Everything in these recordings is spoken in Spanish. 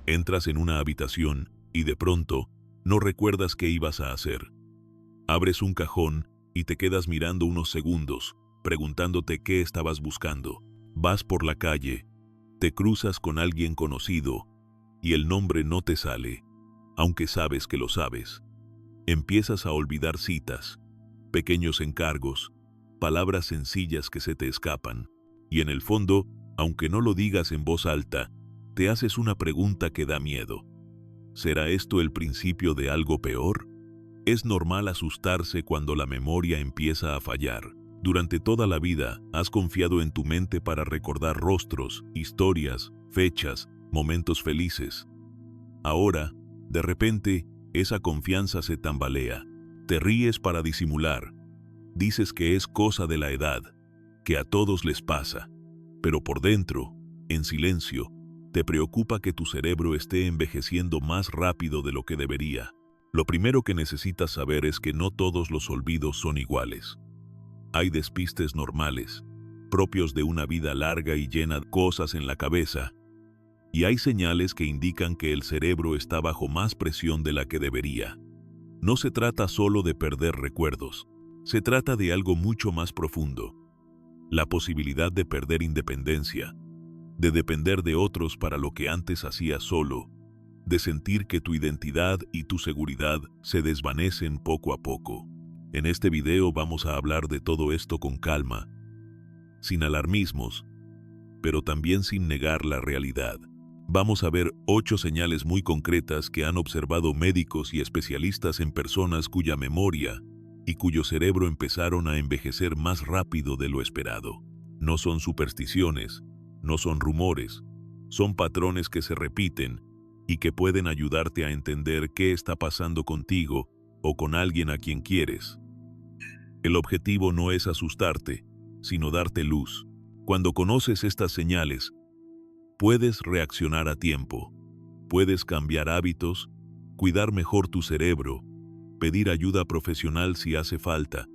Entras en una habitación y de pronto no recuerdas qué ibas a hacer. Abres un cajón y te quedas mirando unos segundos, preguntándote qué estabas buscando. Vas por la calle, te cruzas con alguien conocido y el nombre no te sale, aunque sabes que lo sabes. Empiezas a olvidar citas, pequeños encargos, palabras sencillas que se te escapan. Y en el fondo, aunque no lo digas en voz alta, te haces una pregunta que da miedo. ¿Será esto el principio de algo peor? Es normal asustarse cuando la memoria empieza a fallar. Durante toda la vida has confiado en tu mente para recordar rostros, historias, fechas, momentos felices. Ahora, de repente, esa confianza se tambalea. Te ríes para disimular. Dices que es cosa de la edad, que a todos les pasa. Pero por dentro, en silencio, te preocupa que tu cerebro esté envejeciendo más rápido de lo que debería. Lo primero que necesitas saber es que no todos los olvidos son iguales. Hay despistes normales, propios de una vida larga y llena de cosas en la cabeza. Y hay señales que indican que el cerebro está bajo más presión de la que debería. No se trata solo de perder recuerdos, se trata de algo mucho más profundo. La posibilidad de perder independencia, de depender de otros para lo que antes hacías solo, de sentir que tu identidad y tu seguridad se desvanecen poco a poco. En este video vamos a hablar de todo esto con calma, sin alarmismos, pero también sin negar la realidad. Vamos a ver 8 señales muy concretas que han observado médicos y especialistas en personas cuya memoria y cuyo cerebro empezaron a envejecer más rápido de lo esperado. No son supersticiones, no son rumores, son patrones que se repiten y que pueden ayudarte a entender qué está pasando contigo o con alguien a quien quieres. El objetivo no es asustarte, sino darte luz. Cuando conoces estas señales, puedes reaccionar a tiempo, puedes cambiar hábitos, cuidar mejor tu cerebro, pedir ayuda profesional si hace falta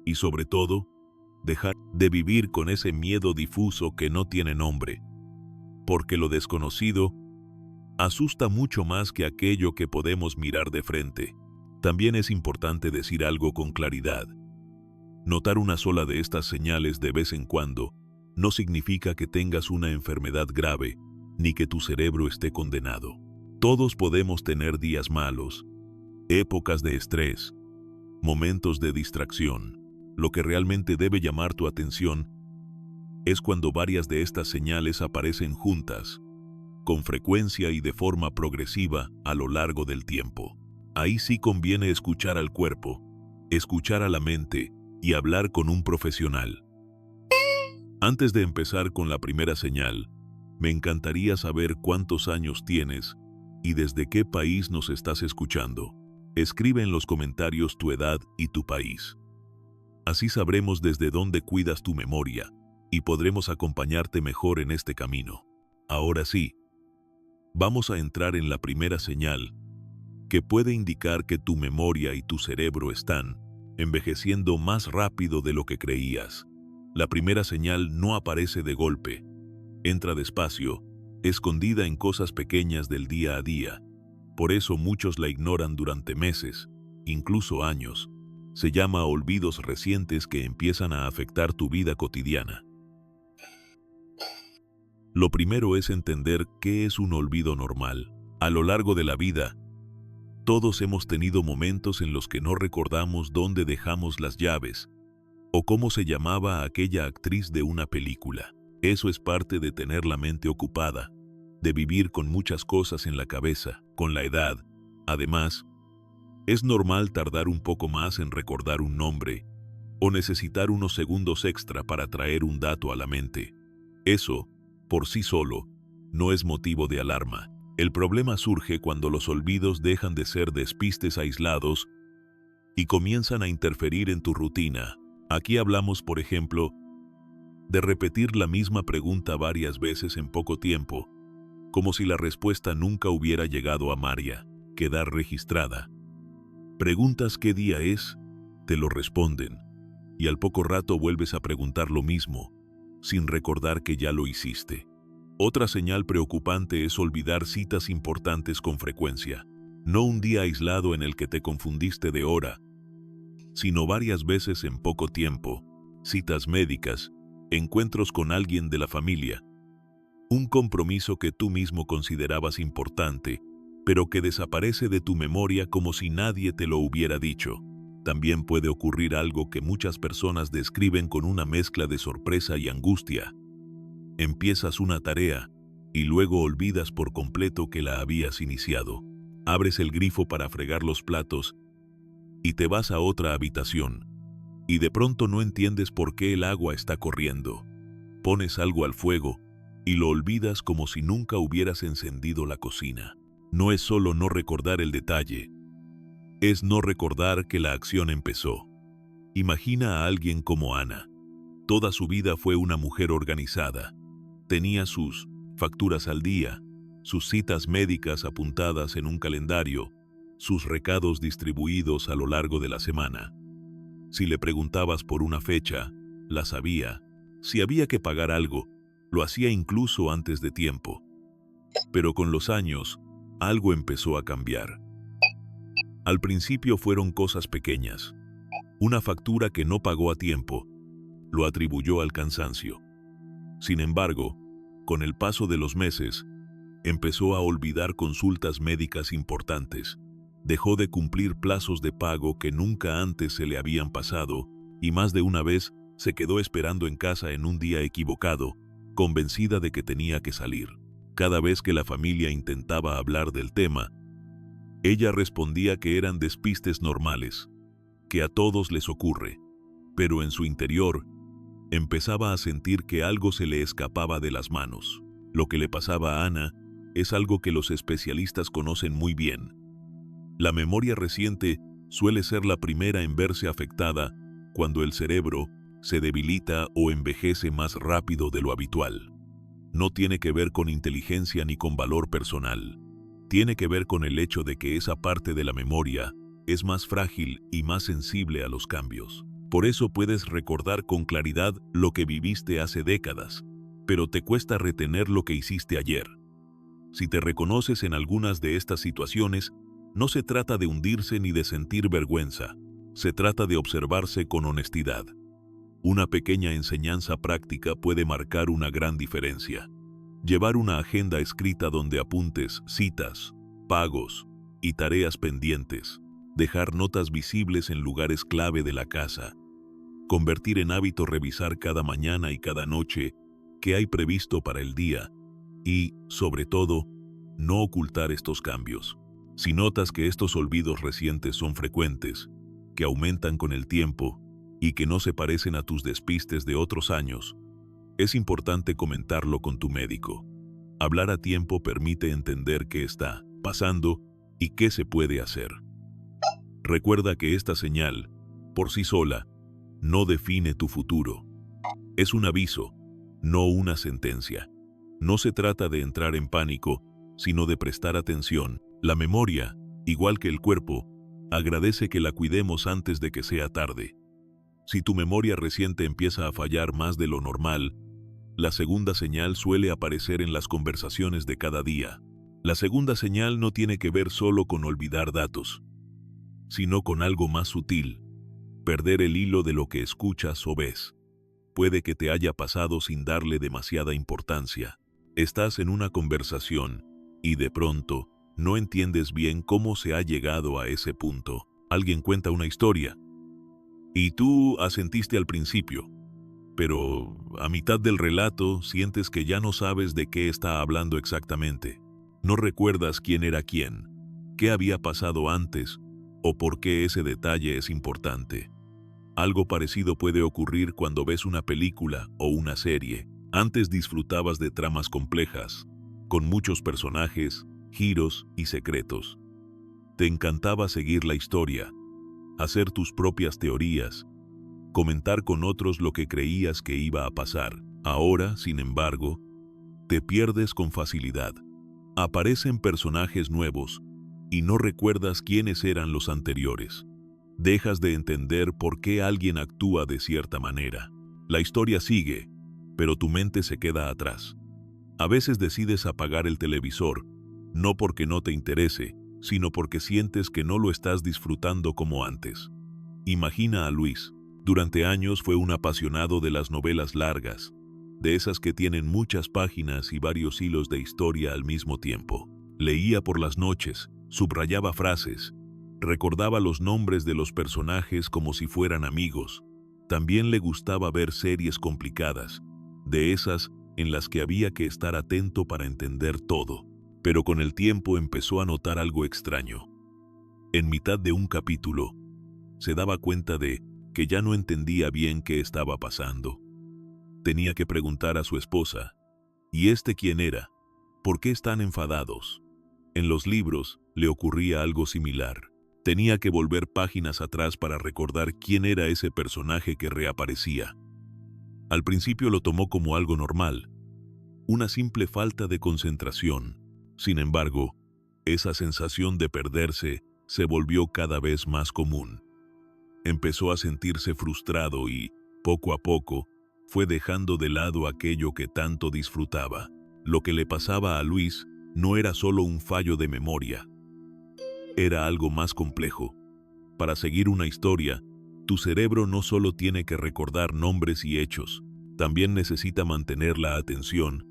y sobre todo, dejar de vivir con ese miedo difuso que no tiene nombre, porque lo desconocido asusta mucho más que aquello que podemos mirar de frente. También es importante decir algo con claridad. Notar una sola de estas señales de vez en cuando no significa que tengas una enfermedad grave, ni que tu cerebro esté condenado. Todos podemos tener días malos, épocas de estrés, momentos de distracción. Lo que realmente debe llamar tu atención es cuando varias de estas señales aparecen juntas, con frecuencia y de forma progresiva a lo largo del tiempo. Ahí sí conviene escuchar al cuerpo, escuchar a la mente y hablar con un profesional. Antes de empezar con la primera señal, me encantaría saber cuántos años tienes y desde qué país nos estás escuchando. Escribe en los comentarios tu edad y tu país. Así sabremos desde dónde cuidas tu memoria y podremos acompañarte mejor en este camino. Ahora sí, vamos a entrar en la primera señal, que puede indicar que tu memoria y tu cerebro están envejeciendo más rápido de lo que creías. La primera señal no aparece de golpe, entra despacio, escondida en cosas pequeñas del día a día. Por eso muchos la ignoran durante meses, incluso años. Se llama olvidos recientes que empiezan a afectar tu vida cotidiana. Lo primero es entender qué es un olvido normal. A lo largo de la vida, todos hemos tenido momentos en los que no recordamos dónde dejamos las llaves o cómo se llamaba aquella actriz de una película. Eso es parte de tener la mente ocupada, de vivir con muchas cosas en la cabeza. Con la edad, además, es normal tardar un poco más en recordar un nombre o necesitar unos segundos extra para traer un dato a la mente. Eso, por sí solo, no es motivo de alarma. El problema surge cuando los olvidos dejan de ser despistes aislados y comienzan a interferir en tu rutina. Aquí hablamos, por ejemplo, de repetir la misma pregunta varias veces en poco tiempo, como si la respuesta nunca hubiera llegado a María, quedar registrada. Preguntas qué día es, te lo responden, y al poco rato vuelves a preguntar lo mismo, sin recordar que ya lo hiciste. Otra señal preocupante es olvidar citas importantes con frecuencia. No un día aislado en el que te confundiste de hora, sino varias veces en poco tiempo. Citas médicas, encuentros con alguien de la familia, un compromiso que tú mismo considerabas importante, pero que desaparece de tu memoria como si nadie te lo hubiera dicho. También puede ocurrir algo que muchas personas describen con una mezcla de sorpresa y angustia. Empiezas una tarea y luego olvidas por completo que la habías iniciado. Abres el grifo para fregar los platos y te vas a otra habitación, y de pronto no entiendes por qué el agua está corriendo. Pones algo al fuego y lo olvidas como si nunca hubieras encendido la cocina. No es solo no recordar el detalle, es no recordar que la acción empezó. Imagina a alguien como Ana. Toda su vida fue una mujer organizada. Tenía sus facturas al día, sus citas médicas apuntadas en un calendario, sus recados distribuidos a lo largo de la semana. Si le preguntabas por una fecha, la sabía. Si había que pagar algo, lo hacía incluso antes de tiempo. Pero con los años, algo empezó a cambiar. Al principio fueron cosas pequeñas. Una factura que no pagó a tiempo, lo atribuyó al cansancio. Sin embargo, con el paso de los meses, empezó a olvidar consultas médicas importantes. Dejó de cumplir plazos de pago que nunca antes se le habían pasado, y más de una vez se quedó esperando en casa en un día equivocado, convencida de que tenía que salir. Cada vez que la familia intentaba hablar del tema, ella respondía que eran despistes normales, que a todos les ocurre, pero en su interior empezaba a sentir que algo se le escapaba de las manos. Lo que le pasaba a Ana es algo que los especialistas conocen muy bien. La memoria reciente suele ser la primera en verse afectada cuando el cerebro se debilita o envejece más rápido de lo habitual. No tiene que ver con inteligencia ni con valor personal. Tiene que ver con el hecho de que esa parte de la memoria es más frágil y más sensible a los cambios. Por eso puedes recordar con claridad lo que viviste hace décadas, pero te cuesta retener lo que hiciste ayer. Si te reconoces en algunas de estas situaciones, no se trata de hundirse ni de sentir vergüenza, se trata de observarse con honestidad. Una pequeña enseñanza práctica puede marcar una gran diferencia. Llevar una agenda escrita donde apuntes citas, pagos y tareas pendientes. Dejar notas visibles en lugares clave de la casa. Convertir en hábito revisar cada mañana y cada noche qué hay previsto para el día. Y, sobre todo, no ocultar estos cambios. Si notas que estos olvidos recientes son frecuentes, que aumentan con el tiempo y que no se parecen a tus despistes de otros años, es importante comentarlo con tu médico. Hablar a tiempo permite entender qué está pasando y qué se puede hacer. Recuerda que esta señal, por sí sola, no define tu futuro. Es un aviso, no una sentencia. No se trata de entrar en pánico, sino de prestar atención. La memoria, igual que el cuerpo, agradece que la cuidemos antes de que sea tarde. Si tu memoria reciente empieza a fallar más de lo normal, la segunda señal suele aparecer en las conversaciones de cada día. La segunda señal no tiene que ver solo con olvidar datos, sino con algo más sutil, perder el hilo de lo que escuchas o ves. Puede que te haya pasado sin darle demasiada importancia. Estás en una conversación y de pronto no entiendes bien cómo se ha llegado a ese punto. Alguien cuenta una historia y tú asentiste al principio, pero a mitad del relato sientes que ya no sabes de qué está hablando exactamente. No recuerdas quién era quién, qué había pasado antes o por qué ese detalle es importante. Algo parecido puede ocurrir cuando ves una película o una serie. Antes disfrutabas de tramas complejas, con muchos personajes, giros y secretos. Te encantaba seguir la historia, hacer tus propias teorías, comentar con otros lo que creías que iba a pasar. Ahora, sin embargo, te pierdes con facilidad. Aparecen personajes nuevos y no recuerdas quiénes eran los anteriores. Dejas de entender por qué alguien actúa de cierta manera. La historia sigue, pero tu mente se queda atrás. A veces decides apagar el televisor, no porque no te interese, sino porque sientes que no lo estás disfrutando como antes. Imagina a Luis. Durante años fue un apasionado de las novelas largas, de esas que tienen muchas páginas y varios hilos de historia al mismo tiempo. Leía por las noches, subrayaba frases, recordaba los nombres de los personajes como si fueran amigos. También le gustaba ver series complicadas, de esas en las que había que estar atento para entender todo. Pero con el tiempo empezó a notar algo extraño. En mitad de un capítulo, se daba cuenta de que ya no entendía bien qué estaba pasando. Tenía que preguntar a su esposa, ¿y este quién era? ¿Por qué están enfadados? En los libros le ocurría algo similar. Tenía que volver páginas atrás para recordar quién era ese personaje que reaparecía. Al principio lo tomó como algo normal, una simple falta de concentración. Sin embargo, esa sensación de perderse se volvió cada vez más común. Empezó a sentirse frustrado y, poco a poco, fue dejando de lado aquello que tanto disfrutaba. Lo que le pasaba a Luis no era solo un fallo de memoria. Era algo más complejo. Para seguir una historia, tu cerebro no solo tiene que recordar nombres y hechos, también necesita mantener la atención,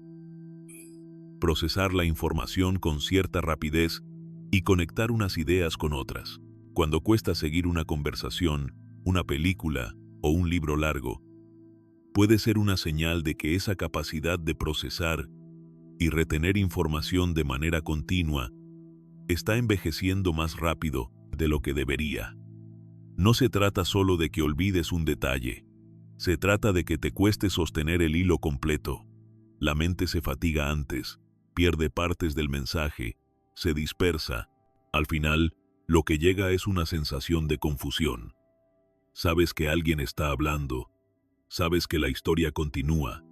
procesar la información con cierta rapidez y conectar unas ideas con otras. Cuando cuesta seguir una conversación, una película o un libro largo, puede ser una señal de que esa capacidad de procesar y retener información de manera continua está envejeciendo más rápido de lo que debería. No se trata solo de que olvides un detalle, se trata de que te cueste sostener el hilo completo. La mente se fatiga antes, pierde partes del mensaje, se dispersa. Al final, lo que llega es una sensación de confusión. Sabes que alguien está hablando, sabes que la historia continúa,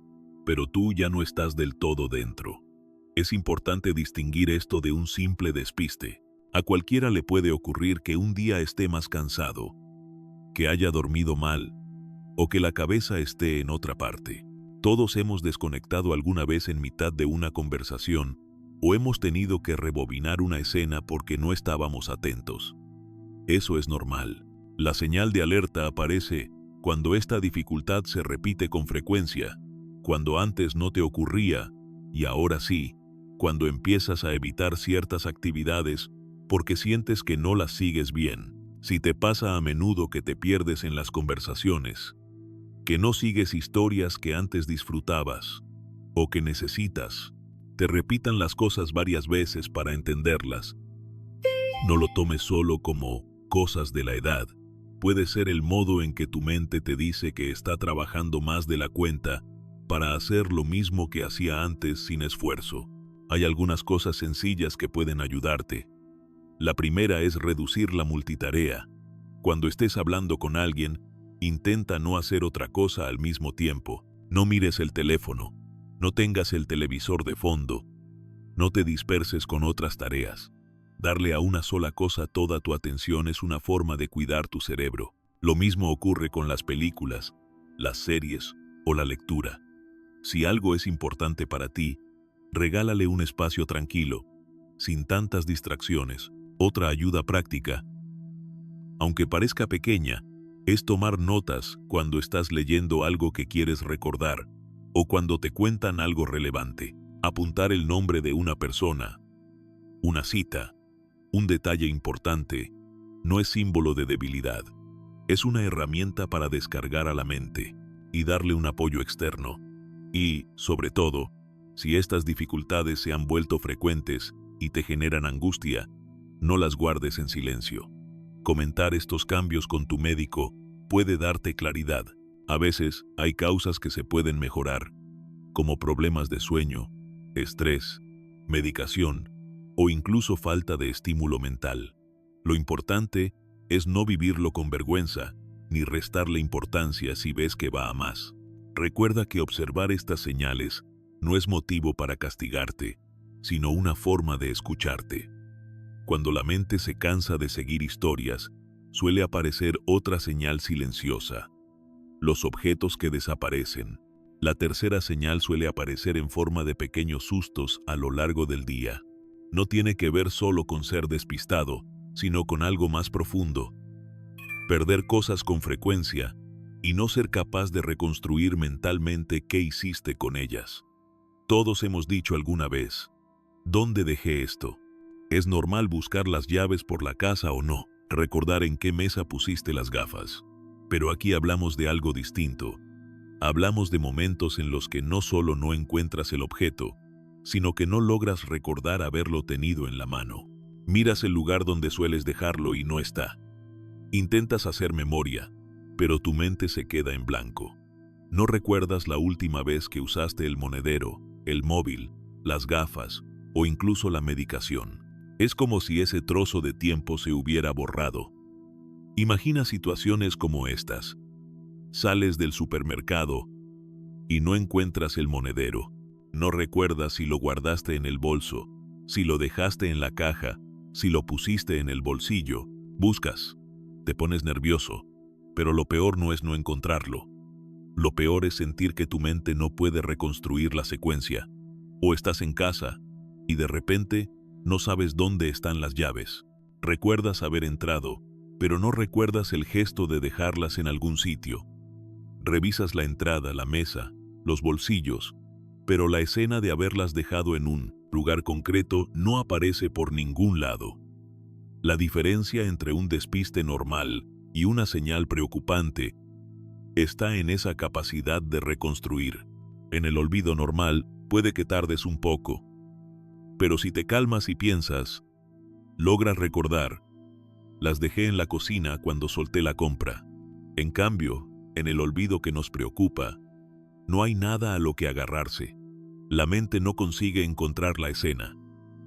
pero tú ya no estás del todo dentro. Es importante distinguir esto de un simple despiste. A cualquiera le puede ocurrir que un día esté más cansado, que haya dormido mal, o que la cabeza esté en otra parte. Todos hemos desconectado alguna vez en mitad de una conversación, o hemos tenido que rebobinar una escena porque no estábamos atentos. Eso es normal. La señal de alerta aparece cuando esta dificultad se repite con frecuencia, cuando antes no te ocurría, y ahora sí, cuando empiezas a evitar ciertas actividades porque sientes que no las sigues bien. Si te pasa a menudo que te pierdes en las conversaciones, que no sigues historias que antes disfrutabas, o que necesitas te repitan las cosas varias veces para entenderlas, no lo tomes solo como cosas de la edad. Puede ser el modo en que tu mente te dice que está trabajando más de la cuenta para hacer lo mismo que hacía antes sin esfuerzo. Hay algunas cosas sencillas que pueden ayudarte. La primera es reducir la multitarea. Cuando estés hablando con alguien, intenta no hacer otra cosa al mismo tiempo. No mires el teléfono, no tengas el televisor de fondo, no te disperses con otras tareas. Darle a una sola cosa toda tu atención es una forma de cuidar tu cerebro. Lo mismo ocurre con las películas, las series o la lectura. Si algo es importante para ti, regálale un espacio tranquilo, sin tantas distracciones. Otra ayuda práctica, aunque parezca pequeña, es tomar notas cuando estás leyendo algo que quieres recordar o cuando te cuentan algo relevante. Apuntar el nombre de una persona, una cita, un detalle importante, no es símbolo de debilidad. Es una herramienta para descargar a la mente y darle un apoyo externo. Y, sobre todo, si estas dificultades se han vuelto frecuentes y te generan angustia, no las guardes en silencio. Comentar estos cambios con tu médico puede darte claridad. A veces hay causas que se pueden mejorar, como problemas de sueño, estrés, medicación o incluso falta de estímulo mental. Lo importante es no vivirlo con vergüenza, ni restarle importancia si ves que va a más. Recuerda que observar estas señales no es motivo para castigarte, sino una forma de escucharte. Cuando la mente se cansa de seguir historias, suele aparecer otra señal silenciosa: los objetos que desaparecen. La tercera señal suele aparecer en forma de pequeños sustos a lo largo del día. No tiene que ver solo con ser despistado, sino con algo más profundo. Perder cosas con frecuencia y no ser capaz de reconstruir mentalmente qué hiciste con ellas. Todos hemos dicho alguna vez, ¿dónde dejé esto? Es normal buscar las llaves por la casa o no, recordar en qué mesa pusiste las gafas. Pero aquí hablamos de algo distinto. Hablamos de momentos en los que no solo no encuentras el objeto, sino que no logras recordar haberlo tenido en la mano. Miras el lugar donde sueles dejarlo y no está. Intentas hacer memoria, pero tu mente se queda en blanco. No recuerdas la última vez que usaste el monedero, el móvil, las gafas o incluso la medicación. Es como si ese trozo de tiempo se hubiera borrado. Imagina situaciones como estas. Sales del supermercado y no encuentras el monedero. No recuerdas si lo guardaste en el bolso, si lo dejaste en la caja, si lo pusiste en el bolsillo. Buscas, te pones nervioso, pero lo peor no es no encontrarlo. Lo peor es sentir que tu mente no puede reconstruir la secuencia. O estás en casa y de repente no sabes dónde están las llaves. Recuerdas haber entrado, pero no recuerdas el gesto de dejarlas en algún sitio. Revisas la entrada, la mesa, los bolsillos, pero la escena de haberlas dejado en un lugar concreto no aparece por ningún lado. La diferencia entre un despiste normal y una señal preocupante está en esa capacidad de reconstruir. En el olvido normal puede que tardes un poco, pero si te calmas y piensas, logras recordar. Las dejé en la cocina cuando solté la compra. En cambio, en el olvido que nos preocupa, no hay nada a lo que agarrarse. La mente no consigue encontrar la escena.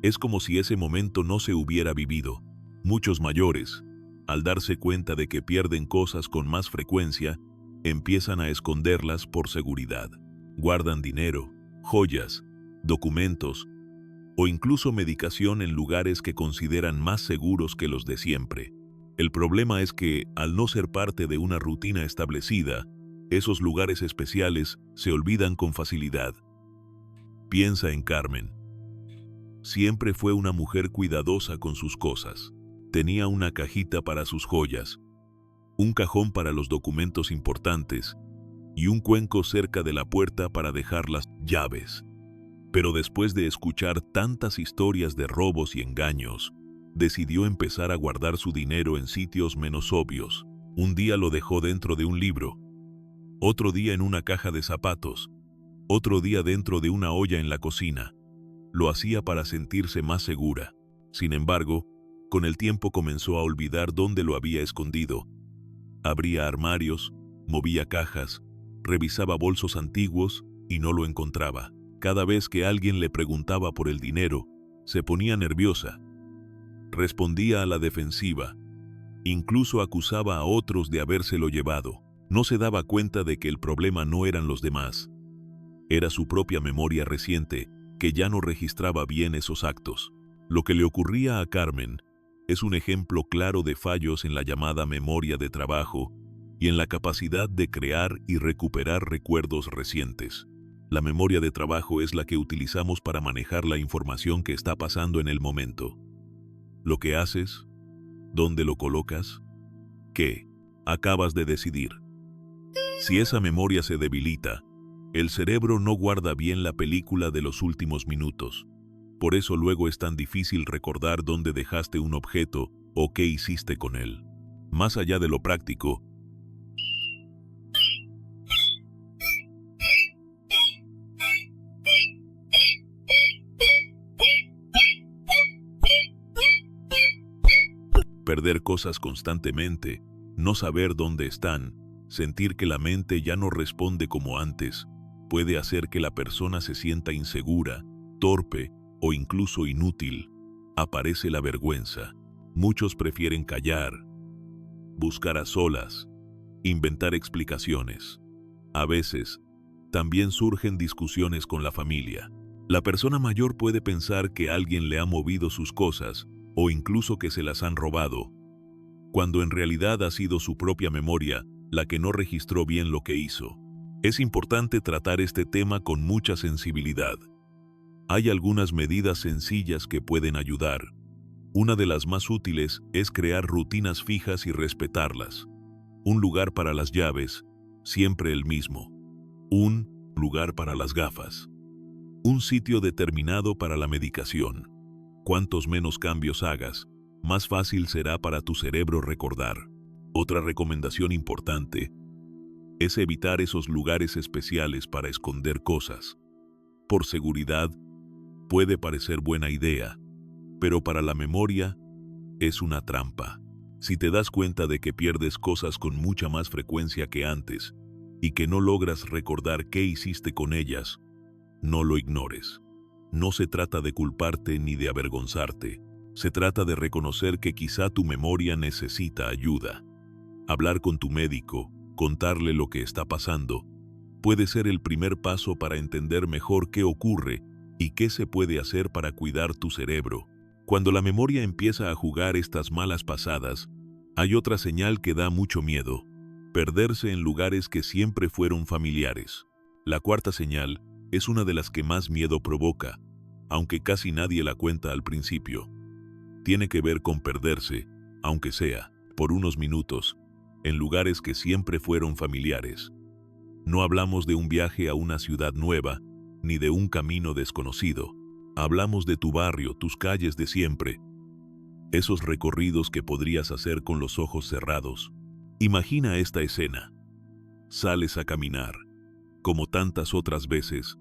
Es como si ese momento no se hubiera vivido. Muchos mayores, al darse cuenta de que pierden cosas con más frecuencia, empiezan a esconderlas por seguridad. Guardan dinero, joyas, documentos o incluso medicación en lugares que consideran más seguros que los de siempre. El problema es que, al no ser parte de una rutina establecida, esos lugares especiales se olvidan con facilidad. Piensa en Carmen. Siempre fue una mujer cuidadosa con sus cosas. Tenía una cajita para sus joyas, un cajón para los documentos importantes y un cuenco cerca de la puerta para dejar las llaves. Pero después de escuchar tantas historias de robos y engaños, decidió empezar a guardar su dinero en sitios menos obvios. Un día lo dejó dentro de un libro, otro día en una caja de zapatos, otro día dentro de una olla en la cocina. Lo hacía para sentirse más segura. Sin embargo, con el tiempo comenzó a olvidar dónde lo había escondido. Abría armarios, movía cajas, revisaba bolsos antiguos y no lo encontraba. Cada vez que alguien le preguntaba por el dinero, se ponía nerviosa. Respondía a la defensiva. Incluso acusaba a otros de habérselo llevado. No se daba cuenta de que el problema no eran los demás. Era su propia memoria reciente, que ya no registraba bien esos actos. Lo que le ocurría a Carmen es un ejemplo claro de fallos en la llamada memoria de trabajo y en la capacidad de crear y recuperar recuerdos recientes. La memoria de trabajo es la que utilizamos para manejar la información que está pasando en el momento. Lo que haces, dónde lo colocas, qué acabas de decidir. Si esa memoria se debilita, el cerebro no guarda bien la película de los últimos minutos. Por eso luego es tan difícil recordar dónde dejaste un objeto o qué hiciste con él. Más allá de lo práctico, perder cosas constantemente, no saber dónde están, sentir que la mente ya no responde como antes, puede hacer que la persona se sienta insegura, torpe o incluso inútil. Aparece la vergüenza. Muchos prefieren callar, buscar a solas, inventar explicaciones. A veces, también surgen discusiones con la familia. La persona mayor puede pensar que alguien le ha movido sus cosas o incluso que se las han robado, cuando en realidad ha sido su propia memoria la que no registró bien lo que hizo. Es importante tratar este tema con mucha sensibilidad. Hay algunas medidas sencillas que pueden ayudar. Una de las más útiles es crear rutinas fijas y respetarlas. Un lugar para las llaves, siempre el mismo. Un lugar para las gafas. Un sitio determinado para la medicación. Cuantos menos cambios hagas, más fácil será para tu cerebro recordar. Otra recomendación importante es evitar esos lugares especiales para esconder cosas. Por seguridad, puede parecer buena idea, pero para la memoria es una trampa. Si te das cuenta de que pierdes cosas con mucha más frecuencia que antes y que no logras recordar qué hiciste con ellas, no lo ignores. No se trata de culparte ni de avergonzarte. Se trata de reconocer que quizá tu memoria necesita ayuda. Hablar con tu médico, contarle lo que está pasando, puede ser el primer paso para entender mejor qué ocurre y qué se puede hacer para cuidar tu cerebro. Cuando la memoria empieza a jugar estas malas pasadas, hay otra señal que da mucho miedo: perderse en lugares que siempre fueron familiares. La cuarta señal es una de las que más miedo provoca, aunque casi nadie la cuenta al principio. Tiene que ver con perderse, aunque sea por unos minutos, en lugares que siempre fueron familiares. No hablamos de un viaje a una ciudad nueva, ni de un camino desconocido. Hablamos de tu barrio, tus calles de siempre. Esos recorridos que podrías hacer con los ojos cerrados. Imagina esta escena. Sales a caminar, como tantas otras veces,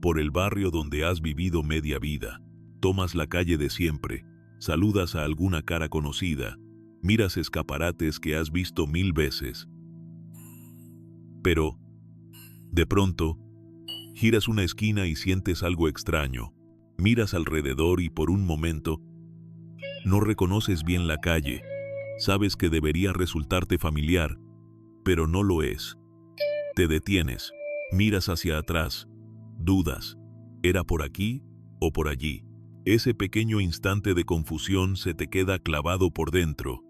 por el barrio donde has vivido media vida. Tomas la calle de siempre, saludas a alguna cara conocida, miras escaparates que has visto 1000 veces. Pero, de pronto, giras una esquina y sientes algo extraño. Miras alrededor y por un momento, no reconoces bien la calle. Sabes que debería resultarte familiar, pero no lo es. Te detienes, miras hacia atrás, dudas. ¿Era por aquí o por allí? Ese pequeño instante de confusión se te queda clavado por dentro.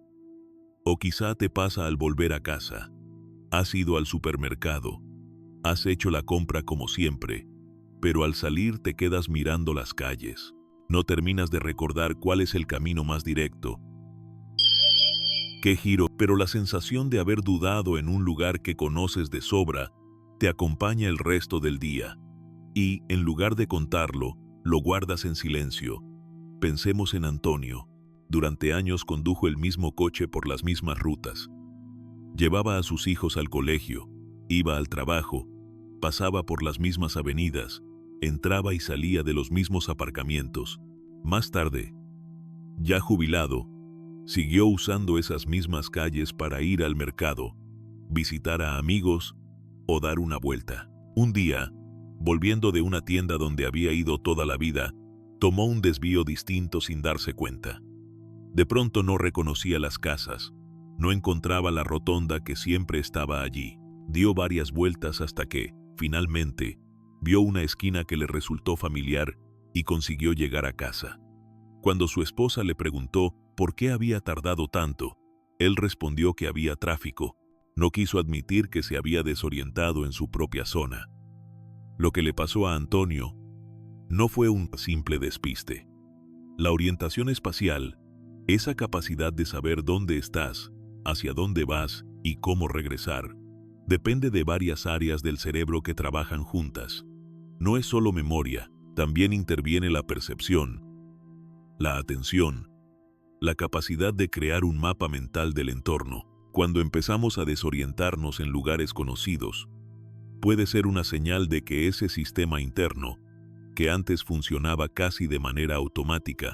O quizá te pasa al volver a casa. Has ido al supermercado. Has hecho la compra como siempre, pero al salir te quedas mirando las calles. No terminas de recordar cuál es el camino más directo. ¿Qué giro? Pero la sensación de haber dudado en un lugar que conoces de sobra te acompaña el resto del día. Y, en lugar de contarlo, lo guardas en silencio. Pensemos en Antonio. Durante años condujo el mismo coche por las mismas rutas. Llevaba a sus hijos al colegio, iba al trabajo, pasaba por las mismas avenidas, entraba y salía de los mismos aparcamientos. Más tarde, ya jubilado, siguió usando esas mismas calles para ir al mercado, visitar a amigos o dar una vuelta. Un día, volviendo de una tienda donde había ido toda la vida, tomó un desvío distinto sin darse cuenta. De pronto no reconocía las casas, no encontraba la rotonda que siempre estaba allí. Dio varias vueltas hasta que, finalmente, vio una esquina que le resultó familiar y consiguió llegar a casa. Cuando su esposa le preguntó por qué había tardado tanto, él respondió que había tráfico. No quiso admitir que se había desorientado en su propia zona. Lo que le pasó a Antonio no fue un simple despiste. La orientación espacial, esa capacidad de saber dónde estás, hacia dónde vas y cómo regresar, depende de varias áreas del cerebro que trabajan juntas. No es solo memoria, también interviene la percepción, la atención, la capacidad de crear un mapa mental del entorno. Cuando empezamos a desorientarnos en lugares conocidos, puede ser una señal de que ese sistema interno, que antes funcionaba casi de manera automática,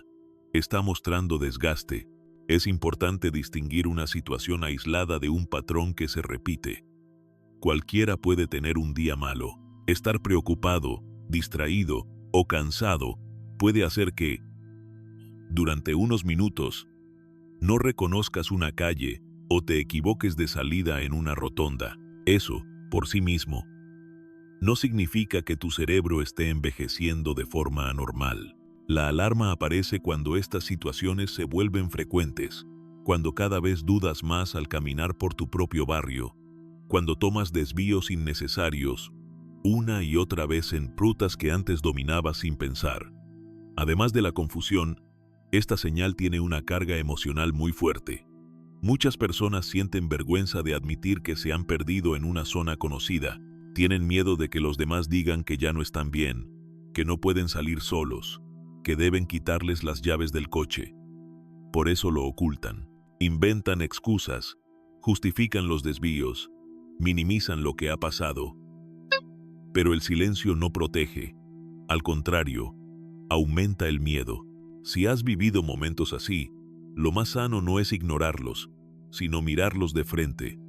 está mostrando desgaste. Es importante distinguir una situación aislada de un patrón que se repite. Cualquiera puede tener un día malo. Estar preocupado, distraído o cansado puede hacer que, durante unos minutos, no reconozcas una calle o te equivoques de salida en una rotonda. Eso, por sí mismo, no significa que tu cerebro esté envejeciendo de forma anormal. La alarma aparece cuando estas situaciones se vuelven frecuentes, cuando cada vez dudas más al caminar por tu propio barrio, Cuando tomas desvíos innecesarios, una y otra vez en rutas que antes dominabas sin pensar. Además de la confusión, esta señal tiene una carga emocional muy fuerte. Muchas personas sienten vergüenza de admitir que se han perdido en una zona conocida. Tienen miedo de que los demás digan que ya no están bien, que no pueden salir solos, que deben quitarles las llaves del coche. Por eso lo ocultan. Inventan excusas, justifican los desvíos, minimizan lo que ha pasado. Pero el silencio no protege. Al contrario, aumenta el miedo. Si has vivido momentos así, lo más sano no es ignorarlos, sino mirarlos de frente.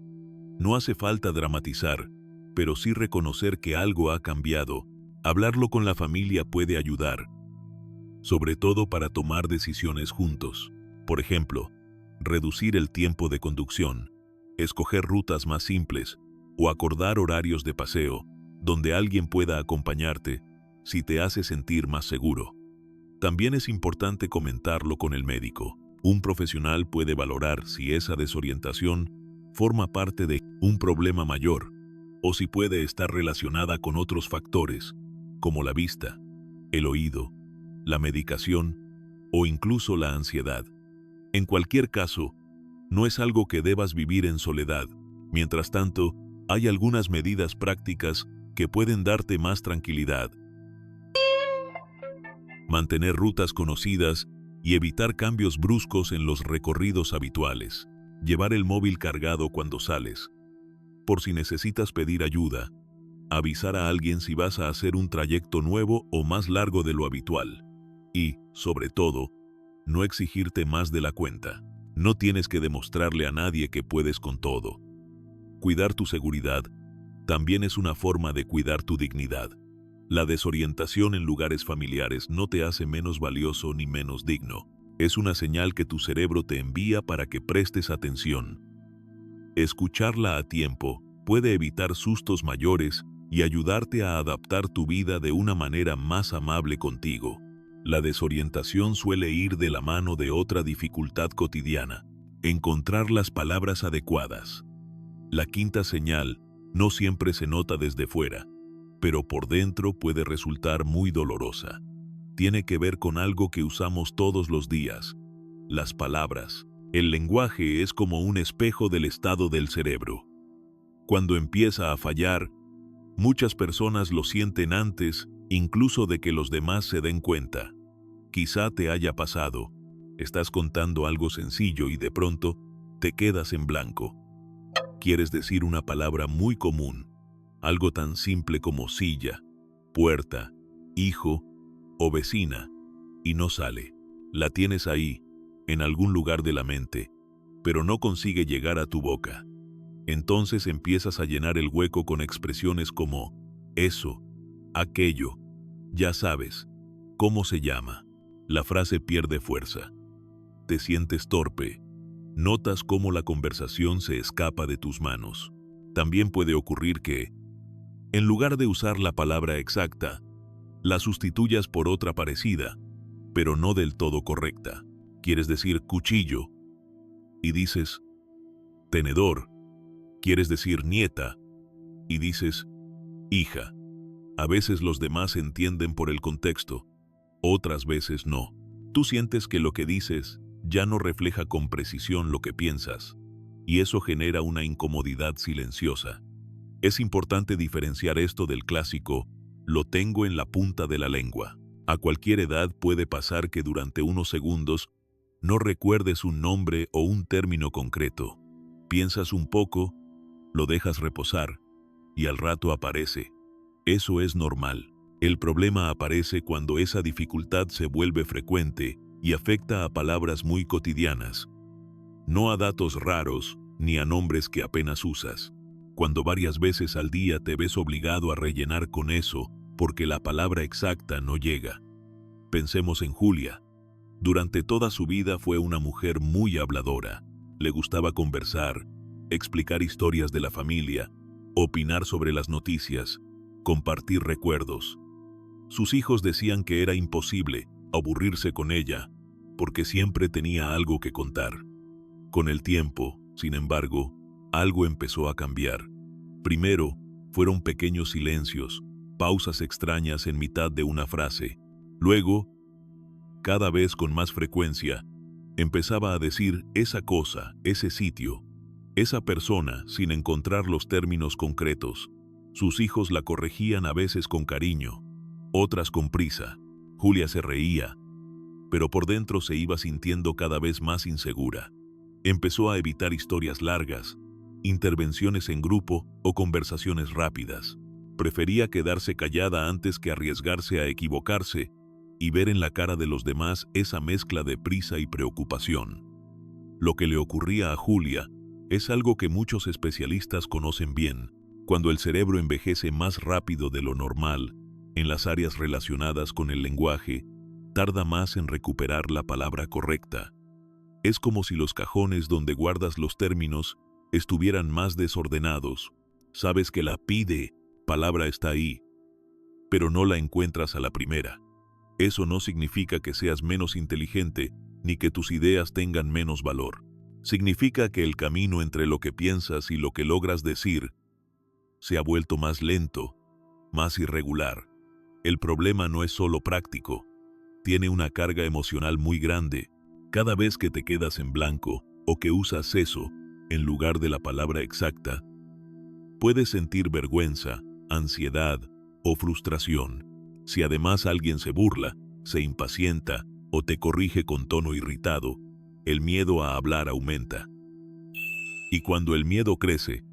No hace falta dramatizar, pero sí reconocer que algo ha cambiado. Hablarlo con la familia puede ayudar, sobre todo para tomar decisiones juntos. Por ejemplo, reducir el tiempo de conducción, escoger rutas más simples o acordar horarios de paseo donde alguien pueda acompañarte si te hace sentir más seguro. También es importante comentarlo con el médico. Un profesional puede valorar si esa desorientación forma parte de un problema mayor o si puede estar relacionada con otros factores, como la vista, el oído, la medicación o incluso la ansiedad. En cualquier caso, no es algo que debas vivir en soledad. Mientras tanto, hay algunas medidas prácticas que pueden darte más tranquilidad. Mantener rutas conocidas y evitar cambios bruscos en los recorridos habituales. Llevar el móvil cargado cuando sales. Por si necesitas pedir ayuda. Avisar a alguien si vas a hacer un trayecto nuevo o más largo de lo habitual. Y, sobre todo, no exigirte más de la cuenta. No tienes que demostrarle a nadie que puedes con todo. Cuidar tu seguridad también es una forma de cuidar tu dignidad. La desorientación en lugares familiares no te hace menos valioso ni menos digno. Es una señal que tu cerebro te envía para que prestes atención. Escucharla a tiempo puede evitar sustos mayores y ayudarte a adaptar tu vida de una manera más amable contigo. La desorientación suele ir de la mano de otra dificultad cotidiana: encontrar las palabras adecuadas. La quinta señal no siempre se nota desde fuera, pero por dentro puede resultar muy dolorosa. Tiene que ver con algo que usamos todos los días: las palabras. El lenguaje es como un espejo del estado del cerebro. Cuando empieza a fallar, muchas personas lo sienten antes, incluso de que los demás se den cuenta. Quizá te haya pasado. Estás contando algo sencillo y de pronto te quedas en blanco. Quieres decir una palabra muy común, algo tan simple como silla, puerta, hijo o vecina, y no sale. La tienes ahí, en algún lugar de la mente, pero no consigue llegar a tu boca. Entonces empiezas a llenar el hueco con expresiones como eso, aquello, ya sabes, ¿cómo se llama? La frase pierde fuerza. Te sientes torpe. Notas cómo la conversación se escapa de tus manos. También puede ocurrir que, en lugar de usar la palabra exacta, la sustituyas por otra parecida, pero no del todo correcta. Quieres decir cuchillo y dices tenedor. Quieres decir nieta y dices hija. A veces los demás entienden por el contexto, otras veces no. Tú sientes que lo que dices ya no refleja con precisión lo que piensas, y eso genera una incomodidad silenciosa. Es importante diferenciar esto del clásico "lo tengo en la punta de la lengua". A cualquier edad puede pasar que durante unos segundos no recuerdes un nombre o un término concreto. Piensas un poco, lo dejas reposar, y al rato aparece. Eso es normal. El problema aparece cuando esa dificultad se vuelve frecuente y afecta a palabras muy cotidianas, no a datos raros ni a nombres que apenas usas. Cuando varias veces al día te ves obligado a rellenar con eso porque la palabra exacta no llega. Pensemos en Julia. Durante toda su vida fue una mujer muy habladora. Le gustaba conversar, explicar historias de la familia, opinar sobre las noticias, compartir recuerdos. Sus hijos decían que era imposible aburrirse con ella, porque siempre tenía algo que contar. Con el tiempo, sin embargo, algo empezó a cambiar. Primero, fueron pequeños silencios, pausas extrañas en mitad de una frase. Luego, cada vez con más frecuencia, empezaba a decir esa cosa, ese sitio, esa persona sin encontrar los términos concretos. Sus hijos la corregían a veces con cariño, otras con prisa. Julia se reía, pero por dentro se iba sintiendo cada vez más insegura. Empezó a evitar historias largas, intervenciones en grupo o conversaciones rápidas. Prefería quedarse callada antes que arriesgarse a equivocarse y ver en la cara de los demás esa mezcla de prisa y preocupación. Lo que le ocurría a Julia es algo que muchos especialistas conocen bien. Cuando el cerebro envejece más rápido de lo normal, en las áreas relacionadas con el lenguaje, tarda más en recuperar la palabra correcta. Es como si los cajones donde guardas los términos estuvieran más desordenados. Sabes que la palabra está ahí, pero no la encuentras a la primera. Eso no significa que seas menos inteligente ni que tus ideas tengan menos valor. Significa que el camino entre lo que piensas y lo que logras decir se ha vuelto más lento, más irregular. El problema no es solo práctico, tiene una carga emocional muy grande. Cada vez que te quedas en blanco o que usas eso en lugar de la palabra exacta, puedes sentir vergüenza, ansiedad o frustración. Si además alguien se burla, se impacienta o te corrige con tono irritado, el miedo a hablar aumenta. Y cuando el miedo crece,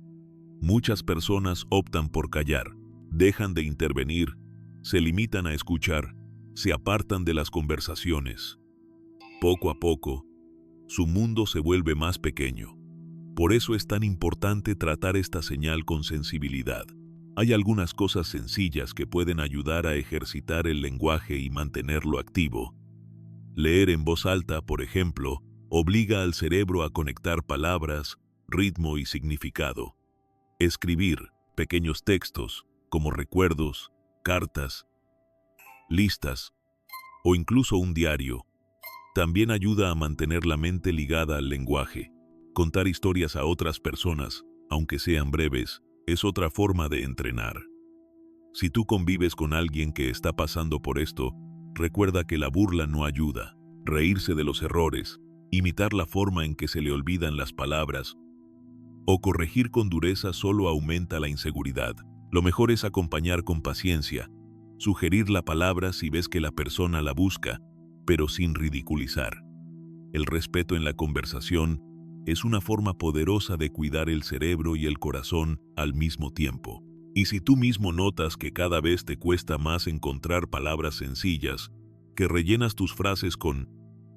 muchas personas optan por callar, dejan de intervenir, se limitan a escuchar, se apartan de las conversaciones. Poco a poco, su mundo se vuelve más pequeño. Por eso es tan importante tratar esta señal con sensibilidad. Hay algunas cosas sencillas que pueden ayudar a ejercitar el lenguaje y mantenerlo activo. Leer en voz alta, por ejemplo, obliga al cerebro a conectar palabras, ritmo y significado. Escribir pequeños textos, como recuerdos, cartas, listas o incluso un diario, también ayuda a mantener la mente ligada al lenguaje. Contar historias a otras personas, aunque sean breves, es otra forma de entrenar. Si tú convives con alguien que está pasando por esto, recuerda que la burla no ayuda. Reírse de los errores, imitar la forma en que se le olvidan las palabras o corregir con dureza solo aumenta la inseguridad. Lo mejor es acompañar con paciencia, sugerir la palabra si ves que la persona la busca, pero sin ridiculizar. El respeto en la conversación es una forma poderosa de cuidar el cerebro y el corazón al mismo tiempo. Y si tú mismo notas que cada vez te cuesta más encontrar palabras sencillas, que rellenas tus frases con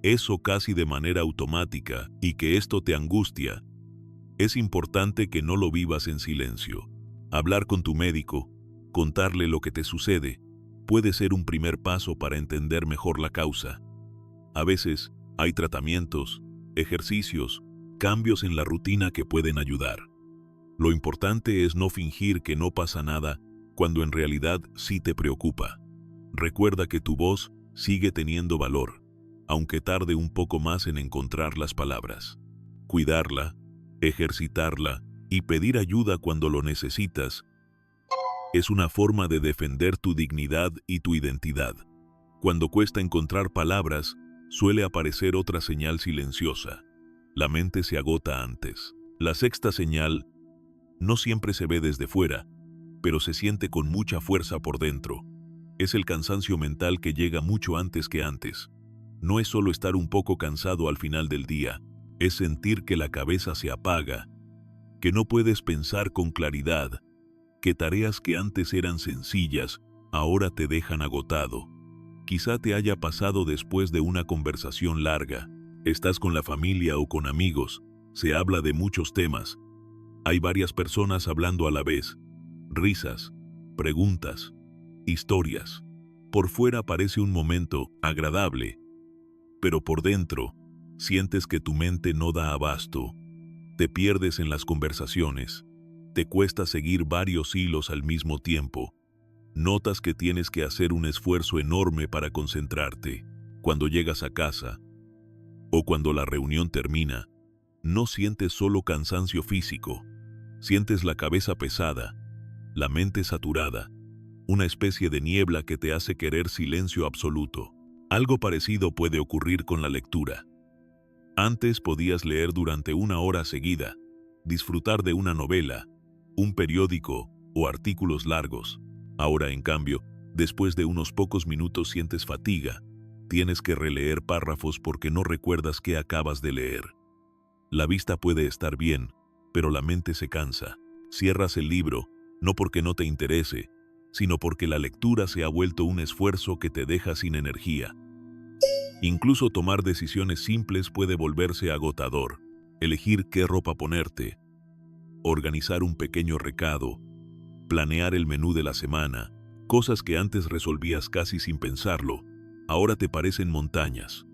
eso casi de manera automática y que esto te angustia, es importante que no lo vivas en silencio. Hablar con tu médico, contarle lo que te sucede, puede ser un primer paso para entender mejor la causa. A veces hay tratamientos, ejercicios, cambios en la rutina que pueden ayudar. Lo importante es no fingir que no pasa nada cuando en realidad sí te preocupa. Recuerda que tu voz sigue teniendo valor, aunque tarde un poco más en encontrar las palabras. Cuidarla, ejercitarla y pedir ayuda cuando lo necesitas es una forma de defender tu dignidad y tu identidad. Cuando cuesta encontrar palabras, suele aparecer otra señal silenciosa. La mente se agota antes. La sexta señal no siempre se ve desde fuera, pero se siente con mucha fuerza por dentro. Es el cansancio mental que llega mucho antes que antes. No es solo estar un poco cansado al final del día, es sentir que la cabeza se apaga, que no puedes pensar con claridad, que tareas que antes eran sencillas, ahora te dejan agotado. Quizá te haya pasado después de una conversación larga. Estás con la familia o con amigos, se habla de muchos temas. Hay varias personas hablando a la vez. Risas, preguntas, historias. Por fuera parece un momento agradable, pero por dentro sientes que tu mente no da abasto. Te pierdes en las conversaciones. Te cuesta seguir varios hilos al mismo tiempo. Notas que tienes que hacer un esfuerzo enorme para concentrarte. Cuando llegas a casa o cuando la reunión termina, no sientes solo cansancio físico, Sientes la cabeza pesada, la mente saturada, una especie de niebla que te hace querer silencio absoluto. Algo parecido puede ocurrir con la lectura. Antes podías leer durante 1 hora seguida, disfrutar de una novela, un periódico o artículos largos. Ahora, en cambio, después de unos pocos minutos sientes fatiga, tienes que releer párrafos porque no recuerdas qué acabas de leer. La vista puede estar bien, pero la mente se cansa. Cierras el libro, no porque no te interese, sino porque la lectura se ha vuelto un esfuerzo que te deja sin energía. Incluso tomar decisiones simples puede volverse agotador. Elegir qué ropa ponerte, organizar un pequeño recado, planear el menú de la semana, cosas que antes resolvías casi sin pensarlo, ahora te parecen montañas.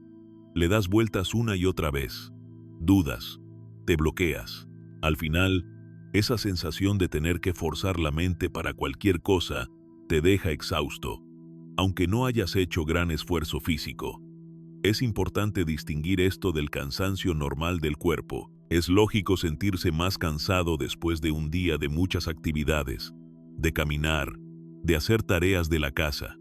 Le das vueltas una y otra vez, dudas, te bloqueas. Al final, esa sensación de tener que forzar la mente para cualquier cosa te deja exhausto, aunque no hayas hecho gran esfuerzo físico. Es importante distinguir esto del cansancio normal del cuerpo. Es lógico sentirse más cansado después de un día de muchas actividades, de caminar, de hacer tareas de la casa.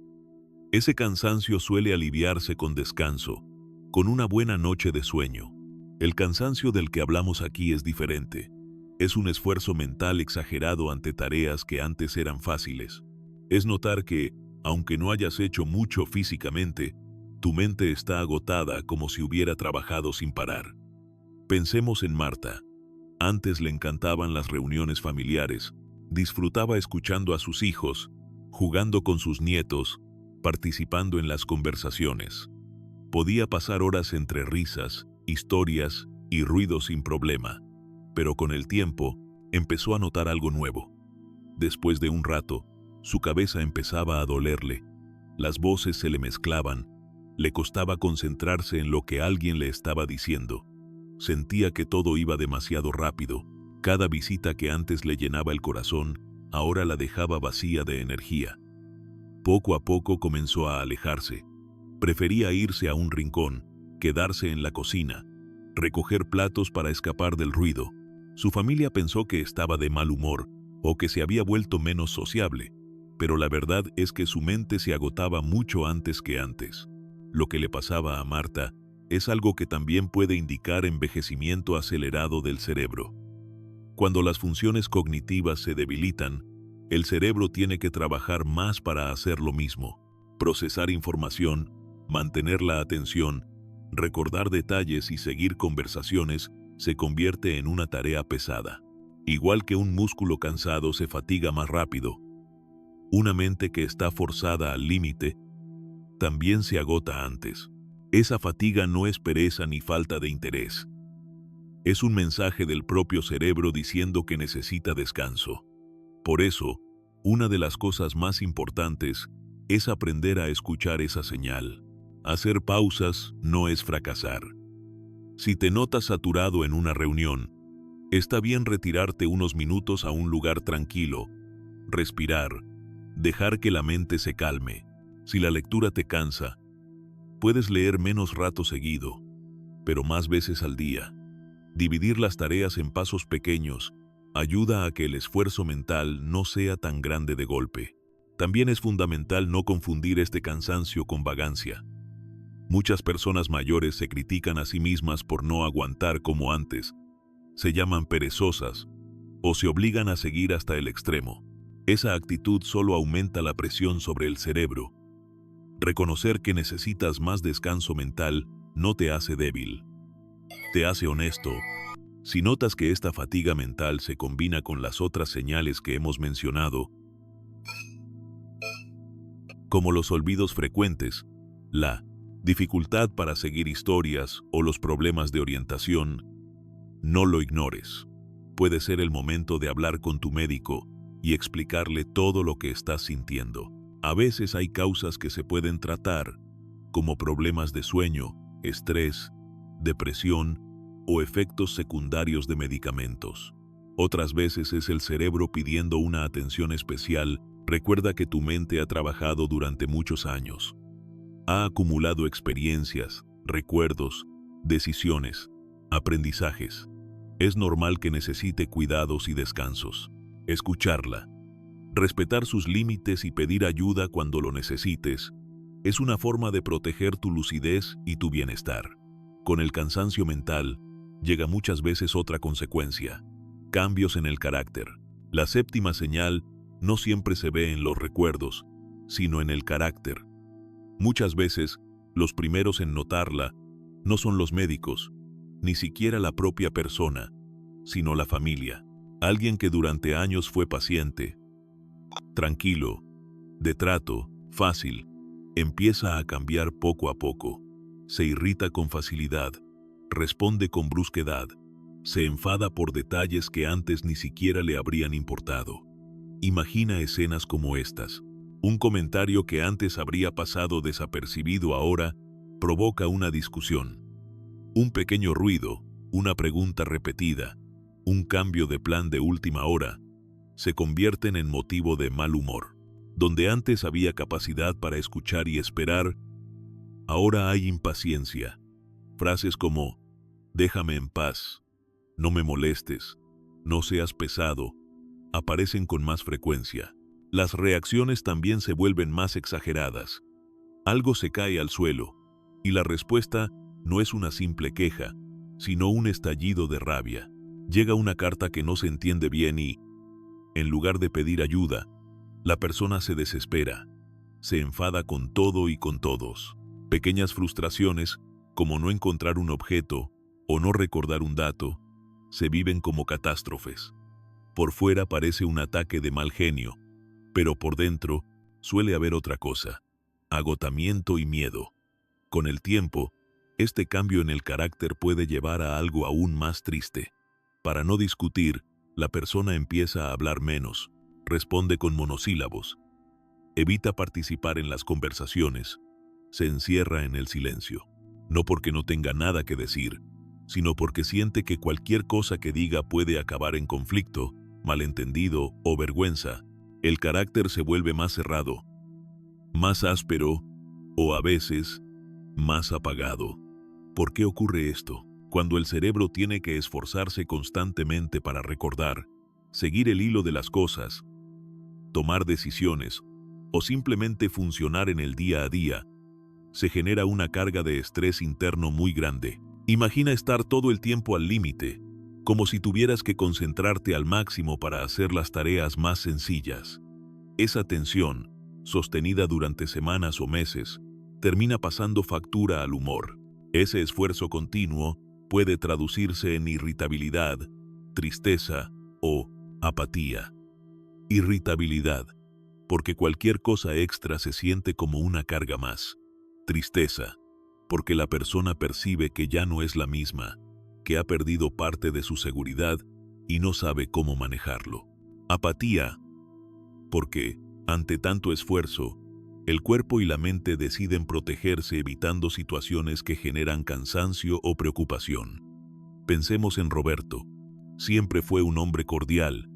Ese cansancio suele aliviarse con descanso, con una buena noche de sueño. El cansancio del que hablamos aquí es diferente. Es un esfuerzo mental exagerado ante tareas que antes eran fáciles. Es notar que, aunque no hayas hecho mucho físicamente, tu mente está agotada como si hubiera trabajado sin parar. Pensemos en Marta. Antes le encantaban las reuniones familiares, disfrutaba escuchando a sus hijos, jugando con sus nietos, participando en las conversaciones. Podía pasar horas entre risas, historias y ruidos sin problema, pero con el tiempo empezó a notar algo nuevo. Después de un rato, su cabeza empezaba a dolerle, las voces se le mezclaban, le costaba concentrarse en lo que alguien le estaba diciendo. Sentía que todo iba demasiado rápido. Cada visita que antes le llenaba el corazón, ahora la dejaba vacía de energía. Poco a poco comenzó a alejarse. Prefería irse a un rincón, quedarse en la cocina, recoger platos para escapar del ruido. Su familia pensó que estaba de mal humor o que se había vuelto menos sociable, pero la verdad es que su mente se agotaba mucho antes que antes. Lo que le pasaba a Marta es algo que también puede indicar envejecimiento acelerado del cerebro. Cuando las funciones cognitivas se debilitan, el cerebro tiene que trabajar más para hacer lo mismo: procesar información, mantener la atención, recordar detalles y seguir conversaciones se convierte en una tarea pesada. Igual que un músculo cansado se fatiga más rápido, una mente que está forzada al límite también se agota antes. Esa fatiga no es pereza ni falta de interés. Es un mensaje del propio cerebro diciendo que necesita descanso. Por eso, una de las cosas más importantes es aprender a escuchar esa señal. Hacer pausas no es fracasar. Si te notas saturado en una reunión, está bien retirarte unos minutos a un lugar tranquilo, respirar, dejar que la mente se calme. Si la lectura te cansa, puedes leer menos rato seguido, pero más veces al día. Dividir las tareas en pasos pequeños ayuda a que el esfuerzo mental no sea tan grande de golpe. También es fundamental no confundir este cansancio con vagancia. Muchas personas mayores se critican a sí mismas por no aguantar como antes, se llaman perezosas o se obligan a seguir hasta el extremo. Esa actitud solo aumenta la presión sobre el cerebro. Reconocer que necesitas más descanso mental no te hace débil, te hace honesto. Si notas que esta fatiga mental se combina con las otras señales que hemos mencionado, como los olvidos frecuentes, la dificultad para seguir historias o los problemas de orientación, no lo ignores. Puede ser el momento de hablar con tu médico y explicarle todo lo que estás sintiendo. A veces hay causas que se pueden tratar, como problemas de sueño, estrés, depresión o efectos secundarios de medicamentos. Otras veces es el cerebro pidiendo una atención especial. Recuerda que tu mente ha trabajado durante muchos años. Ha acumulado experiencias, recuerdos, decisiones, aprendizajes. Es normal que necesite cuidados y descansos. Escucharla, respetar sus límites y pedir ayuda cuando lo necesites es una forma de proteger tu lucidez y tu bienestar. Con el cansancio mental llega muchas veces otra consecuencia: cambios en el carácter. La séptima señal no siempre se ve en los recuerdos, sino en el carácter. Muchas veces, los primeros en notarla no son los médicos, ni siquiera la propia persona, sino la familia. Alguien que durante años fue paciente, tranquilo, de trato, fácil, empieza a cambiar poco a poco. Se irrita con facilidad, responde con brusquedad, se enfada por detalles que antes ni siquiera le habrían importado. Imagina escenas como estas. Un comentario que antes habría pasado desapercibido ahora provoca una discusión. Un pequeño ruido, una pregunta repetida, un cambio de plan de última hora, se convierten en motivo de mal humor. Donde antes había capacidad para escuchar y esperar, ahora hay impaciencia. Frases como «déjame en paz», «no me molestes», «no seas pesado», aparecen con más frecuencia. Las reacciones también se vuelven más exageradas. Algo se cae al suelo, y la respuesta no es una simple queja, sino un estallido de rabia. Llega una carta que no se entiende bien y, en lugar de pedir ayuda, la persona se desespera, se enfada con todo y con todos. Pequeñas frustraciones, como no encontrar un objeto o no recordar un dato, se viven como catástrofes. Por fuera parece un ataque de mal genio, pero por dentro suele haber otra cosa: agotamiento y miedo. Con el tiempo, este cambio en el carácter puede llevar a algo aún más triste. Para no discutir, la persona empieza a hablar menos, responde con monosílabos, evita participar en las conversaciones, se encierra en el silencio. No porque no tenga nada que decir, sino porque siente que cualquier cosa que diga puede acabar en conflicto, malentendido o vergüenza. El carácter se vuelve más cerrado, más áspero o a veces más apagado. ¿Por qué ocurre esto? Cuando el cerebro tiene que esforzarse constantemente para recordar, seguir el hilo de las cosas, tomar decisiones o simplemente funcionar en el día a día, se genera una carga de estrés interno muy grande. Imagina estar todo el tiempo al límite, como si tuvieras que concentrarte al máximo para hacer las tareas más sencillas. Esa tensión, sostenida durante semanas o meses, termina pasando factura al humor. Ese esfuerzo continuo puede traducirse en irritabilidad, tristeza o apatía. Irritabilidad, porque cualquier cosa extra se siente como una carga más. Tristeza, porque la persona percibe que ya no es la misma, que ha perdido parte de su seguridad y no sabe cómo manejarlo. Apatía, porque, ante tanto esfuerzo, el cuerpo y la mente deciden protegerse evitando situaciones que generan cansancio o preocupación. Pensemos en Roberto. Siempre fue un hombre cordial,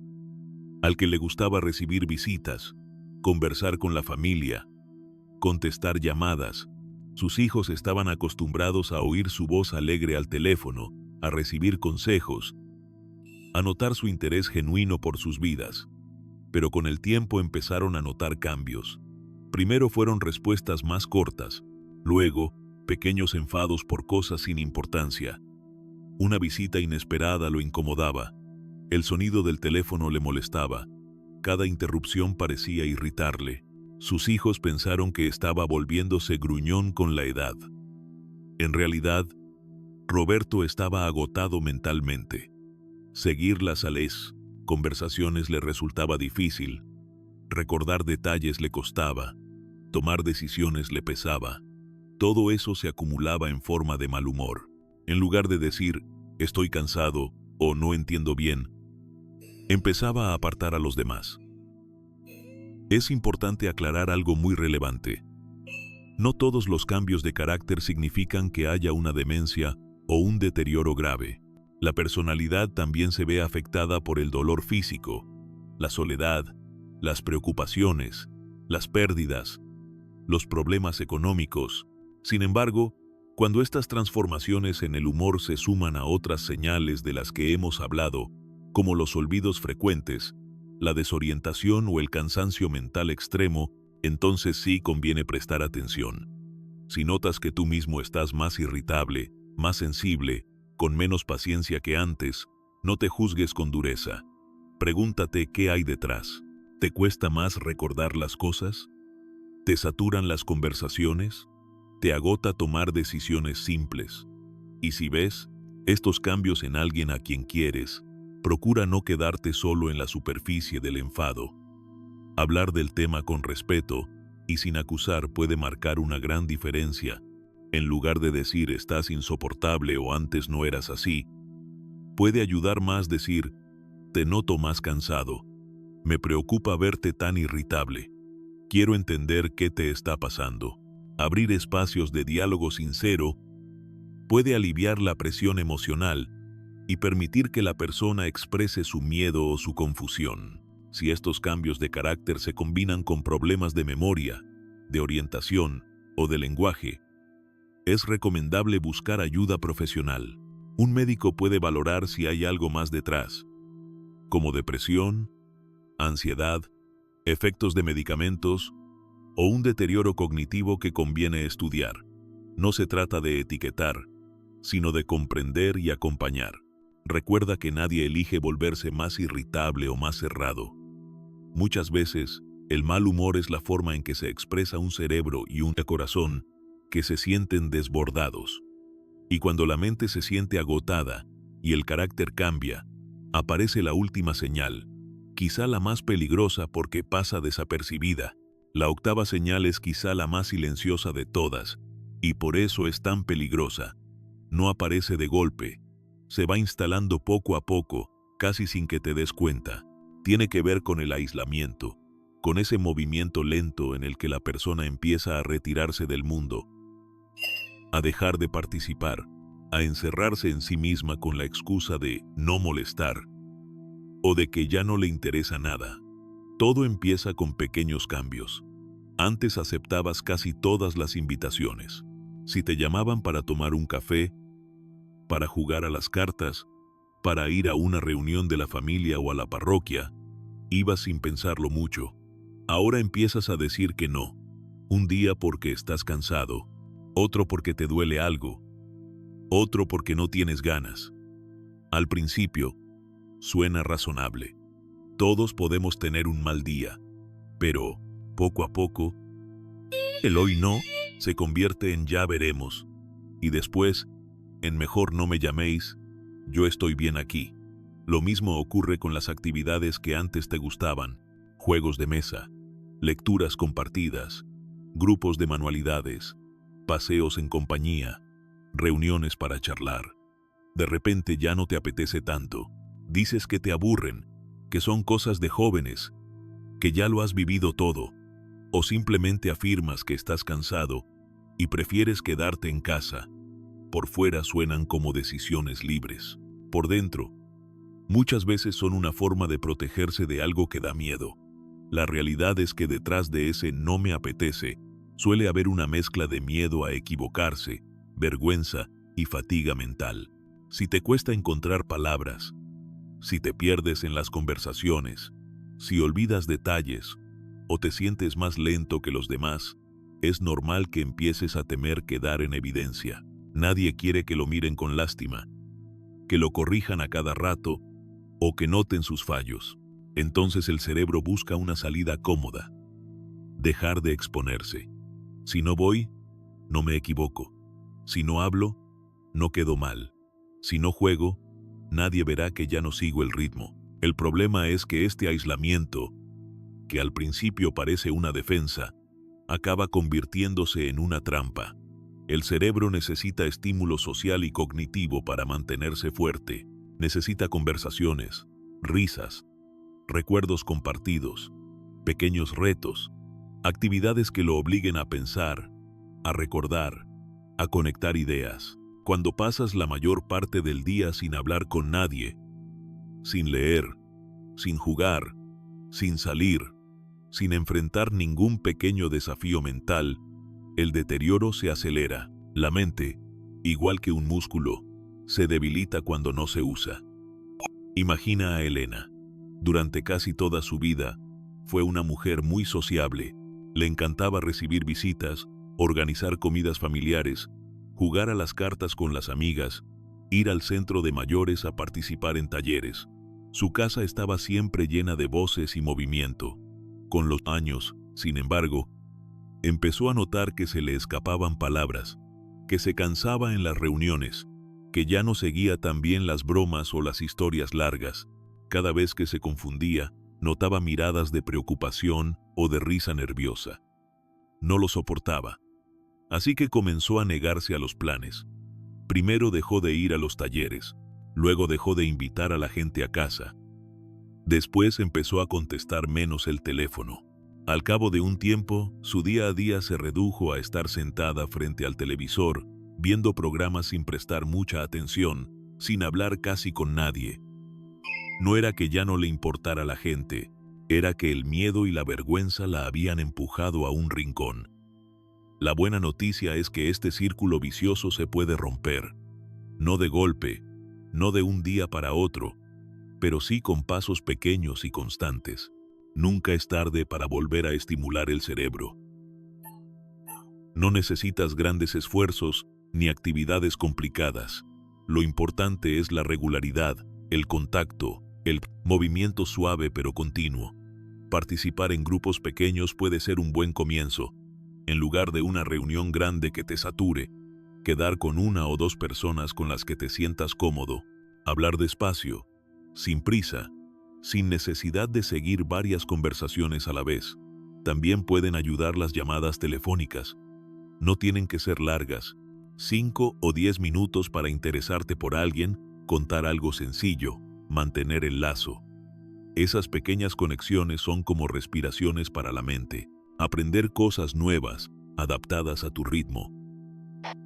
al que le gustaba recibir visitas, conversar con la familia, contestar llamadas. Sus hijos estaban acostumbrados a oír su voz alegre al teléfono, a recibir consejos, a notar su interés genuino por sus vidas. Pero con el tiempo empezaron a notar cambios. Primero fueron respuestas más cortas, luego pequeños enfados por cosas sin importancia. Una visita inesperada lo incomodaba, el sonido del teléfono le molestaba, cada interrupción parecía irritarle. Sus hijos pensaron que estaba volviéndose gruñón con la edad. En realidad, Roberto estaba agotado mentalmente. Seguir las conversaciones le resultaba difícil, recordar detalles le costaba, tomar decisiones le pesaba. Todo eso se acumulaba en forma de mal humor. En lugar de decir, estoy cansado o no entiendo bien, empezaba a apartar a los demás. Es importante aclarar algo muy relevante. No todos los cambios de carácter significan que haya una demencia o un deterioro grave. La personalidad también se ve afectada por el dolor físico, la soledad, las preocupaciones, las pérdidas, los problemas económicos. Sin embargo, Cuando estas transformaciones en el humor se suman a otras señales de las que hemos hablado, como los olvidos frecuentes, la desorientación o el cansancio mental extremo, entonces sí conviene prestar atención. Si notas que tú mismo estás más irritable, más sensible, con menos paciencia que antes, no te juzgues con dureza. Pregúntate qué hay detrás. ¿Te cuesta más recordar las cosas? ¿Te saturan las conversaciones? ¿Te agota tomar decisiones simples? Y si ves estos cambios en alguien a quien quieres, procura no quedarte solo en la superficie del enfado. Hablar del tema con respeto y sin acusar puede marcar una gran diferencia. En lugar de decir estás insoportable o antes no eras así, puede ayudar más decir te noto más cansado. Me preocupa verte tan irritable. Quiero entender qué te está pasando. Abrir espacios de diálogo sincero puede aliviar la presión emocional y permitir que la persona exprese su miedo o su confusión. Si estos cambios de carácter se combinan con problemas de memoria, de orientación o de lenguaje, es recomendable buscar ayuda profesional. Un médico puede valorar si hay algo más detrás, como depresión, ansiedad, efectos de medicamentos o un deterioro cognitivo que conviene estudiar. No se trata de etiquetar, sino de comprender y acompañar. Recuerda que nadie elige volverse más irritable o más cerrado. Muchas veces, el mal humor es la forma en que se expresa un cerebro y un corazón que se sienten desbordados. Y cuando la mente se siente agotada y el carácter cambia, aparece la última señal, quizá la más peligrosa porque pasa desapercibida. La octava señal es quizá la más silenciosa de todas, y por eso es tan peligrosa. No aparece de golpe, se va instalando poco a poco, casi sin que te des cuenta. Tiene que ver con el aislamiento, con ese movimiento lento en el que la persona empieza a retirarse del mundo, a dejar de participar, a encerrarse en sí misma con la excusa de no molestar o de que ya no le interesa nada. Todo empieza con pequeños cambios. Antes aceptabas casi todas las invitaciones. Si te llamaban para tomar un café, para jugar a las cartas, para ir a una reunión de la familia o a la parroquia, ibas sin pensarlo mucho. Ahora empiezas a decir que no. Un día porque estás cansado, otro porque te duele algo, otro porque no tienes ganas. Al principio, suena razonable. Todos podemos tener un mal día, pero, poco a poco, el hoy no se convierte en ya veremos, y después, en mejor no me llaméis, yo estoy bien aquí. Lo mismo ocurre con las actividades que antes te gustaban, juegos de mesa, lecturas compartidas, grupos de manualidades, paseos en compañía, reuniones para charlar. De repente ya no te apetece tanto, dices que te aburren, que son cosas de jóvenes, que ya lo has vivido todo, o simplemente afirmas que estás cansado y prefieres quedarte en casa. Por fuera suenan como decisiones libres. Por dentro, muchas veces son una forma de protegerse de algo que da miedo. La realidad es que detrás de ese no me apetece, suele haber una mezcla de miedo a equivocarse, vergüenza y fatiga mental. Si te cuesta encontrar palabras, si te pierdes en las conversaciones, si olvidas detalles o te sientes más lento que los demás, es normal que empieces a temer quedar en evidencia. Nadie quiere que lo miren con lástima, que lo corrijan a cada rato o que noten sus fallos. Entonces el cerebro busca una salida cómoda. Dejar de exponerse. Si no voy, no me equivoco. Si no hablo, no quedo mal. Si no juego, nadie verá que ya no sigo el ritmo. El problema es que este aislamiento, que al principio parece una defensa, acaba convirtiéndose en una trampa. El cerebro necesita estímulo social y cognitivo para mantenerse fuerte. Necesita conversaciones, risas, recuerdos compartidos, pequeños retos, actividades que lo obliguen a pensar, a recordar, a conectar ideas. Cuando pasas la mayor parte del día sin hablar con nadie, sin leer, sin jugar, sin salir, sin enfrentar ningún pequeño desafío mental, el deterioro se acelera. La mente, igual que un músculo, se debilita cuando no se usa. Imagina a Elena. Durante casi toda su vida, fue una mujer muy sociable. Le encantaba recibir visitas, organizar comidas familiares, jugar a las cartas con las amigas, ir al centro de mayores a participar en talleres. Su casa estaba siempre llena de voces y movimiento. Con los años, sin embargo, empezó a notar que se le escapaban palabras, que se cansaba en las reuniones, que ya no seguía tan bien las bromas o las historias largas. Cada vez que se confundía, notaba miradas de preocupación o de risa nerviosa. No lo soportaba. Así que comenzó a negarse a los planes. Primero dejó de ir a los talleres, luego dejó de invitar a la gente a casa. Después empezó a contestar menos el teléfono. Al cabo de un tiempo, su día a día se redujo a estar sentada frente al televisor, viendo programas sin prestar mucha atención, sin hablar casi con nadie. No era que ya no le importara la gente, era que el miedo y la vergüenza la habían empujado a un rincón. La buena noticia es que este círculo vicioso se puede romper. No de golpe, no de un día para otro, pero sí con pasos pequeños y constantes. Nunca es tarde para volver a estimular el cerebro. No necesitas grandes esfuerzos ni actividades complicadas. Lo importante es la regularidad, el contacto, el movimiento suave pero continuo. Participar en grupos pequeños puede ser un buen comienzo. En lugar de una reunión grande que te sature, quedar con una o dos personas con las que te sientas cómodo, hablar despacio, sin prisa, sin necesidad de seguir varias conversaciones a la vez. También pueden ayudar las llamadas telefónicas. No tienen que ser largas, 5 o 10 minutos para interesarte por alguien, contar algo sencillo, mantener el lazo. Esas pequeñas conexiones son como respiraciones para la mente. Aprender cosas nuevas, adaptadas a tu ritmo.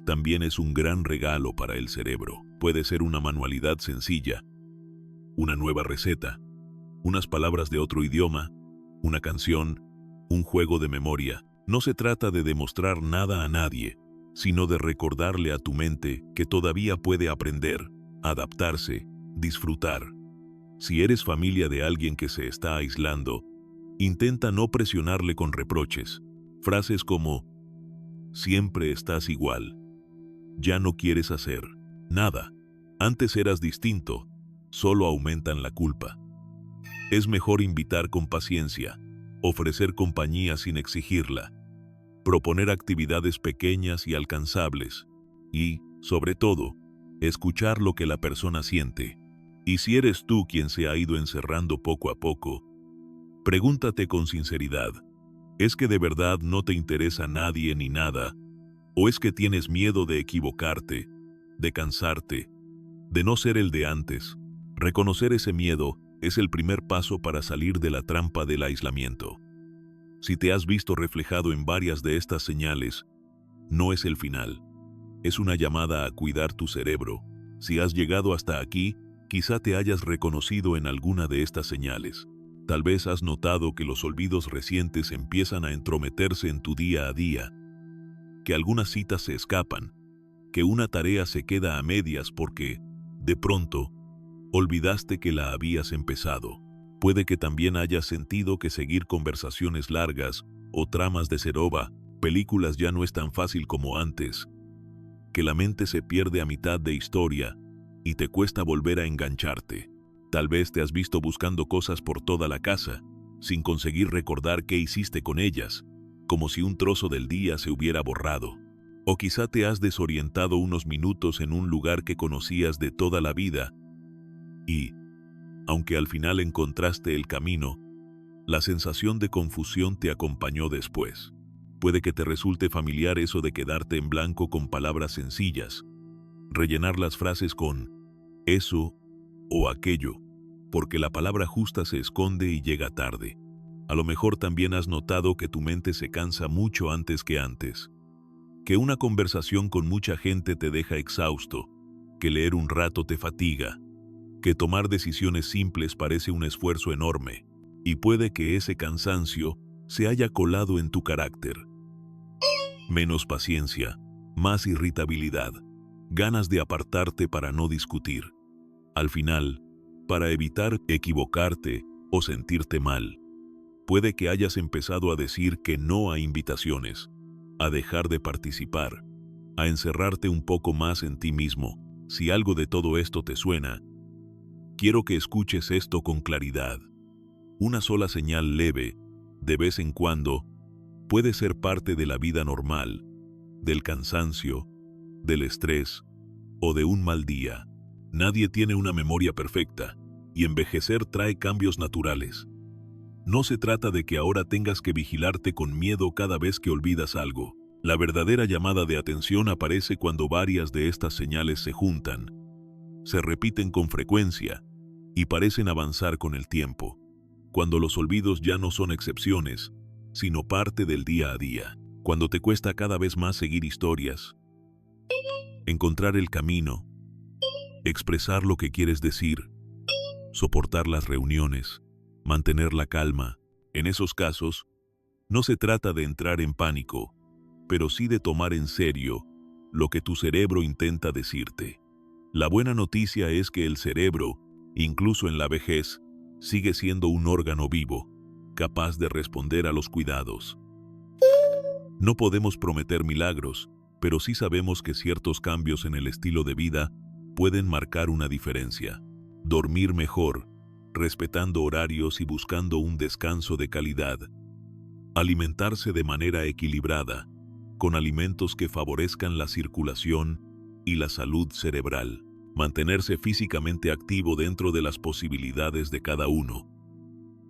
También es un gran regalo para el cerebro. Puede ser una manualidad sencilla, una nueva receta, unas palabras de otro idioma, una canción, un juego de memoria. No se trata de demostrar nada a nadie, sino de recordarle a tu mente que todavía puede aprender, adaptarse, disfrutar. Si eres familia de alguien que se está aislando, intenta no presionarle con reproches. Frases como, siempre estás igual, ya no quieres hacer nada, antes eras distinto, solo aumentan la culpa. Es mejor invitar con paciencia, ofrecer compañía sin exigirla, proponer actividades pequeñas y alcanzables, y, sobre todo, escuchar lo que la persona siente. Y si eres tú quien se ha ido encerrando poco a poco, pregúntate con sinceridad, ¿es que de verdad no te interesa nadie ni nada? ¿O es que tienes miedo de equivocarte, de cansarte, de no ser el de antes? Reconocer ese miedo es el primer paso para salir de la trampa del aislamiento. Si te has visto reflejado en varias de estas señales, no es el final. Es una llamada a cuidar tu cerebro. Si has llegado hasta aquí, quizá te hayas reconocido en alguna de estas señales. Tal vez has notado que los olvidos recientes empiezan a entrometerse en tu día a día, que algunas citas se escapan, que una tarea se queda a medias porque, de pronto, olvidaste que la habías empezado. Puede que también hayas sentido que seguir conversaciones largas o tramas de ceroba, películas ya no es tan fácil como antes, que la mente se pierde a mitad de historia y te cuesta volver a engancharte. Tal vez te has visto buscando cosas por toda la casa, sin conseguir recordar qué hiciste con ellas, como si un trozo del día se hubiera borrado. O quizá te has desorientado unos minutos en un lugar que conocías de toda la vida y, aunque al final encontraste el camino, la sensación de confusión te acompañó después. Puede que te resulte familiar eso de quedarte en blanco con palabras sencillas, rellenar las frases con eso o aquello, porque la palabra justa se esconde y llega tarde. A lo mejor también has notado que tu mente se cansa mucho antes que antes, que una conversación con mucha gente te deja exhausto, que leer un rato te fatiga, que tomar decisiones simples parece un esfuerzo enorme, y puede que ese cansancio se haya colado en tu carácter. Menos paciencia, más irritabilidad, ganas de apartarte para no discutir. Al final, para evitar equivocarte o sentirte mal, puede que hayas empezado a decir que no a invitaciones, a dejar de participar, a encerrarte un poco más en ti mismo. Si algo de todo esto te suena, quiero que escuches esto con claridad. Una sola señal leve, de vez en cuando, puede ser parte de la vida normal, del cansancio, del estrés o de un mal día. Nadie tiene una memoria perfecta, y envejecer trae cambios naturales. No se trata de que ahora tengas que vigilarte con miedo cada vez que olvidas algo. La verdadera llamada de atención aparece cuando varias de estas señales se juntan, se repiten con frecuencia y parecen avanzar con el tiempo. Cuando los olvidos ya no son excepciones, sino parte del día a día. Cuando te cuesta cada vez más seguir historias, encontrar el camino, expresar lo que quieres decir, soportar las reuniones, mantener la calma. En esos casos, no se trata de entrar en pánico, pero sí de tomar en serio lo que tu cerebro intenta decirte. La buena noticia es que el cerebro, incluso en la vejez, sigue siendo un órgano vivo, capaz de responder a los cuidados. No podemos prometer milagros, pero sí sabemos que ciertos cambios en el estilo de vida pueden marcar una diferencia. Dormir mejor, respetando horarios y buscando un descanso de calidad. Alimentarse de manera equilibrada, con alimentos que favorezcan la circulación y la salud cerebral. Mantenerse físicamente activo dentro de las posibilidades de cada uno,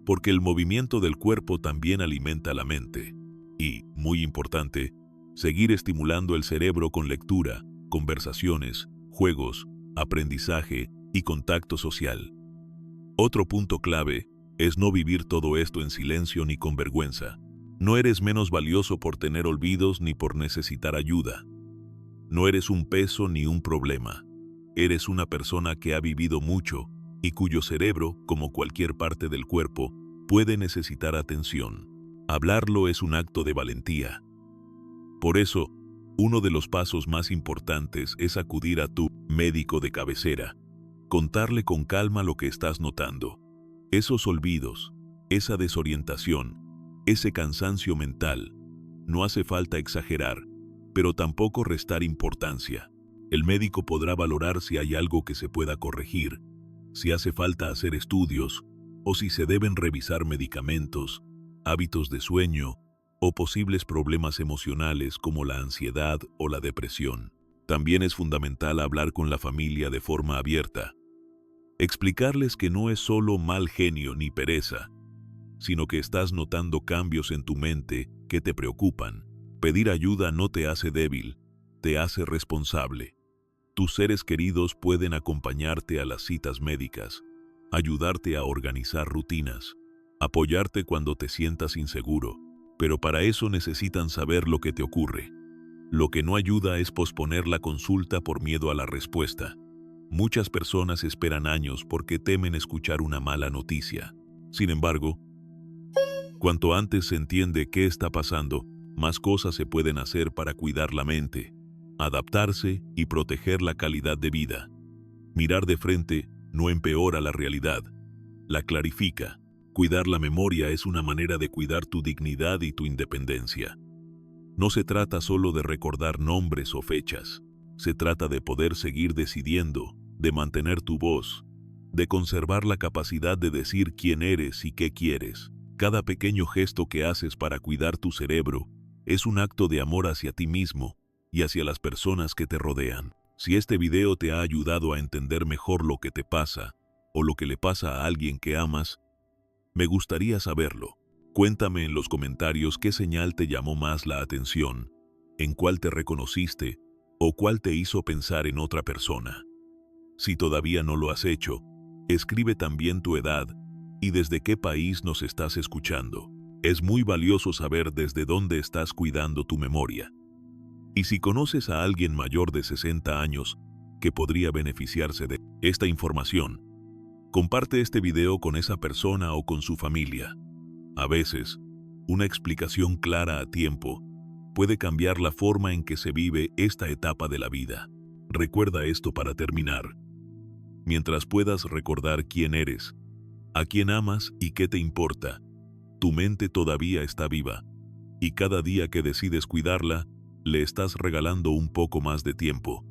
porque el movimiento del cuerpo también alimenta la mente. Y, muy importante, seguir estimulando el cerebro con lectura, conversaciones, juegos, aprendizaje y contacto social. Otro punto clave es no vivir todo esto en silencio ni con vergüenza. No eres menos valioso por tener olvidos ni por necesitar ayuda. No eres un peso ni un problema. Eres una persona que ha vivido mucho y cuyo cerebro, como cualquier parte del cuerpo, puede necesitar atención. Hablarlo es un acto de valentía. Por eso, uno de los pasos más importantes es acudir a tu médico de cabecera. Contarle con calma lo que estás notando. Esos olvidos, esa desorientación, ese cansancio mental. No hace falta exagerar, pero tampoco restar importancia. El médico podrá valorar si hay algo que se pueda corregir, si hace falta hacer estudios, o si se deben revisar medicamentos, hábitos de sueño, o posibles problemas emocionales como la ansiedad o la depresión. También es fundamental hablar con la familia de forma abierta. Explicarles que no es solo mal genio ni pereza, sino que estás notando cambios en tu mente que te preocupan. Pedir ayuda no te hace débil, te hace responsable. Tus seres queridos pueden acompañarte a las citas médicas, ayudarte a organizar rutinas, apoyarte cuando te sientas inseguro, pero para eso necesitan saber lo que te ocurre. Lo que no ayuda es posponer la consulta por miedo a la respuesta. Muchas personas esperan años porque temen escuchar una mala noticia. Sin embargo, cuanto antes se entiende qué está pasando, más cosas se pueden hacer para cuidar la mente, adaptarse y proteger la calidad de vida. Mirar de frente no empeora la realidad, la clarifica. Cuidar la memoria es una manera de cuidar tu dignidad y tu independencia. No se trata solo de recordar nombres o fechas. Se trata de poder seguir decidiendo, de mantener tu voz, de conservar la capacidad de decir quién eres y qué quieres. Cada pequeño gesto que haces para cuidar tu cerebro es un acto de amor hacia ti mismo y hacia las personas que te rodean. Si este video te ha ayudado a entender mejor lo que te pasa o lo que le pasa a alguien que amas, me gustaría saberlo. Cuéntame en los comentarios qué señal te llamó más la atención, en cuál te reconociste o cuál te hizo pensar en otra persona. Si todavía no lo has hecho, escribe también tu edad y desde qué país nos estás escuchando. Es muy valioso saber desde dónde estás cuidando tu memoria. Y si conoces a alguien mayor de 60 años que podría beneficiarse de esta información, comparte este video con esa persona o con su familia. A veces, una explicación clara a tiempo puede cambiar la forma en que se vive esta etapa de la vida. Recuerda esto para terminar. Mientras puedas recordar quién eres, a quién amas y qué te importa, tu mente todavía está viva, y cada día que decides cuidarla, le estás regalando un poco más de tiempo.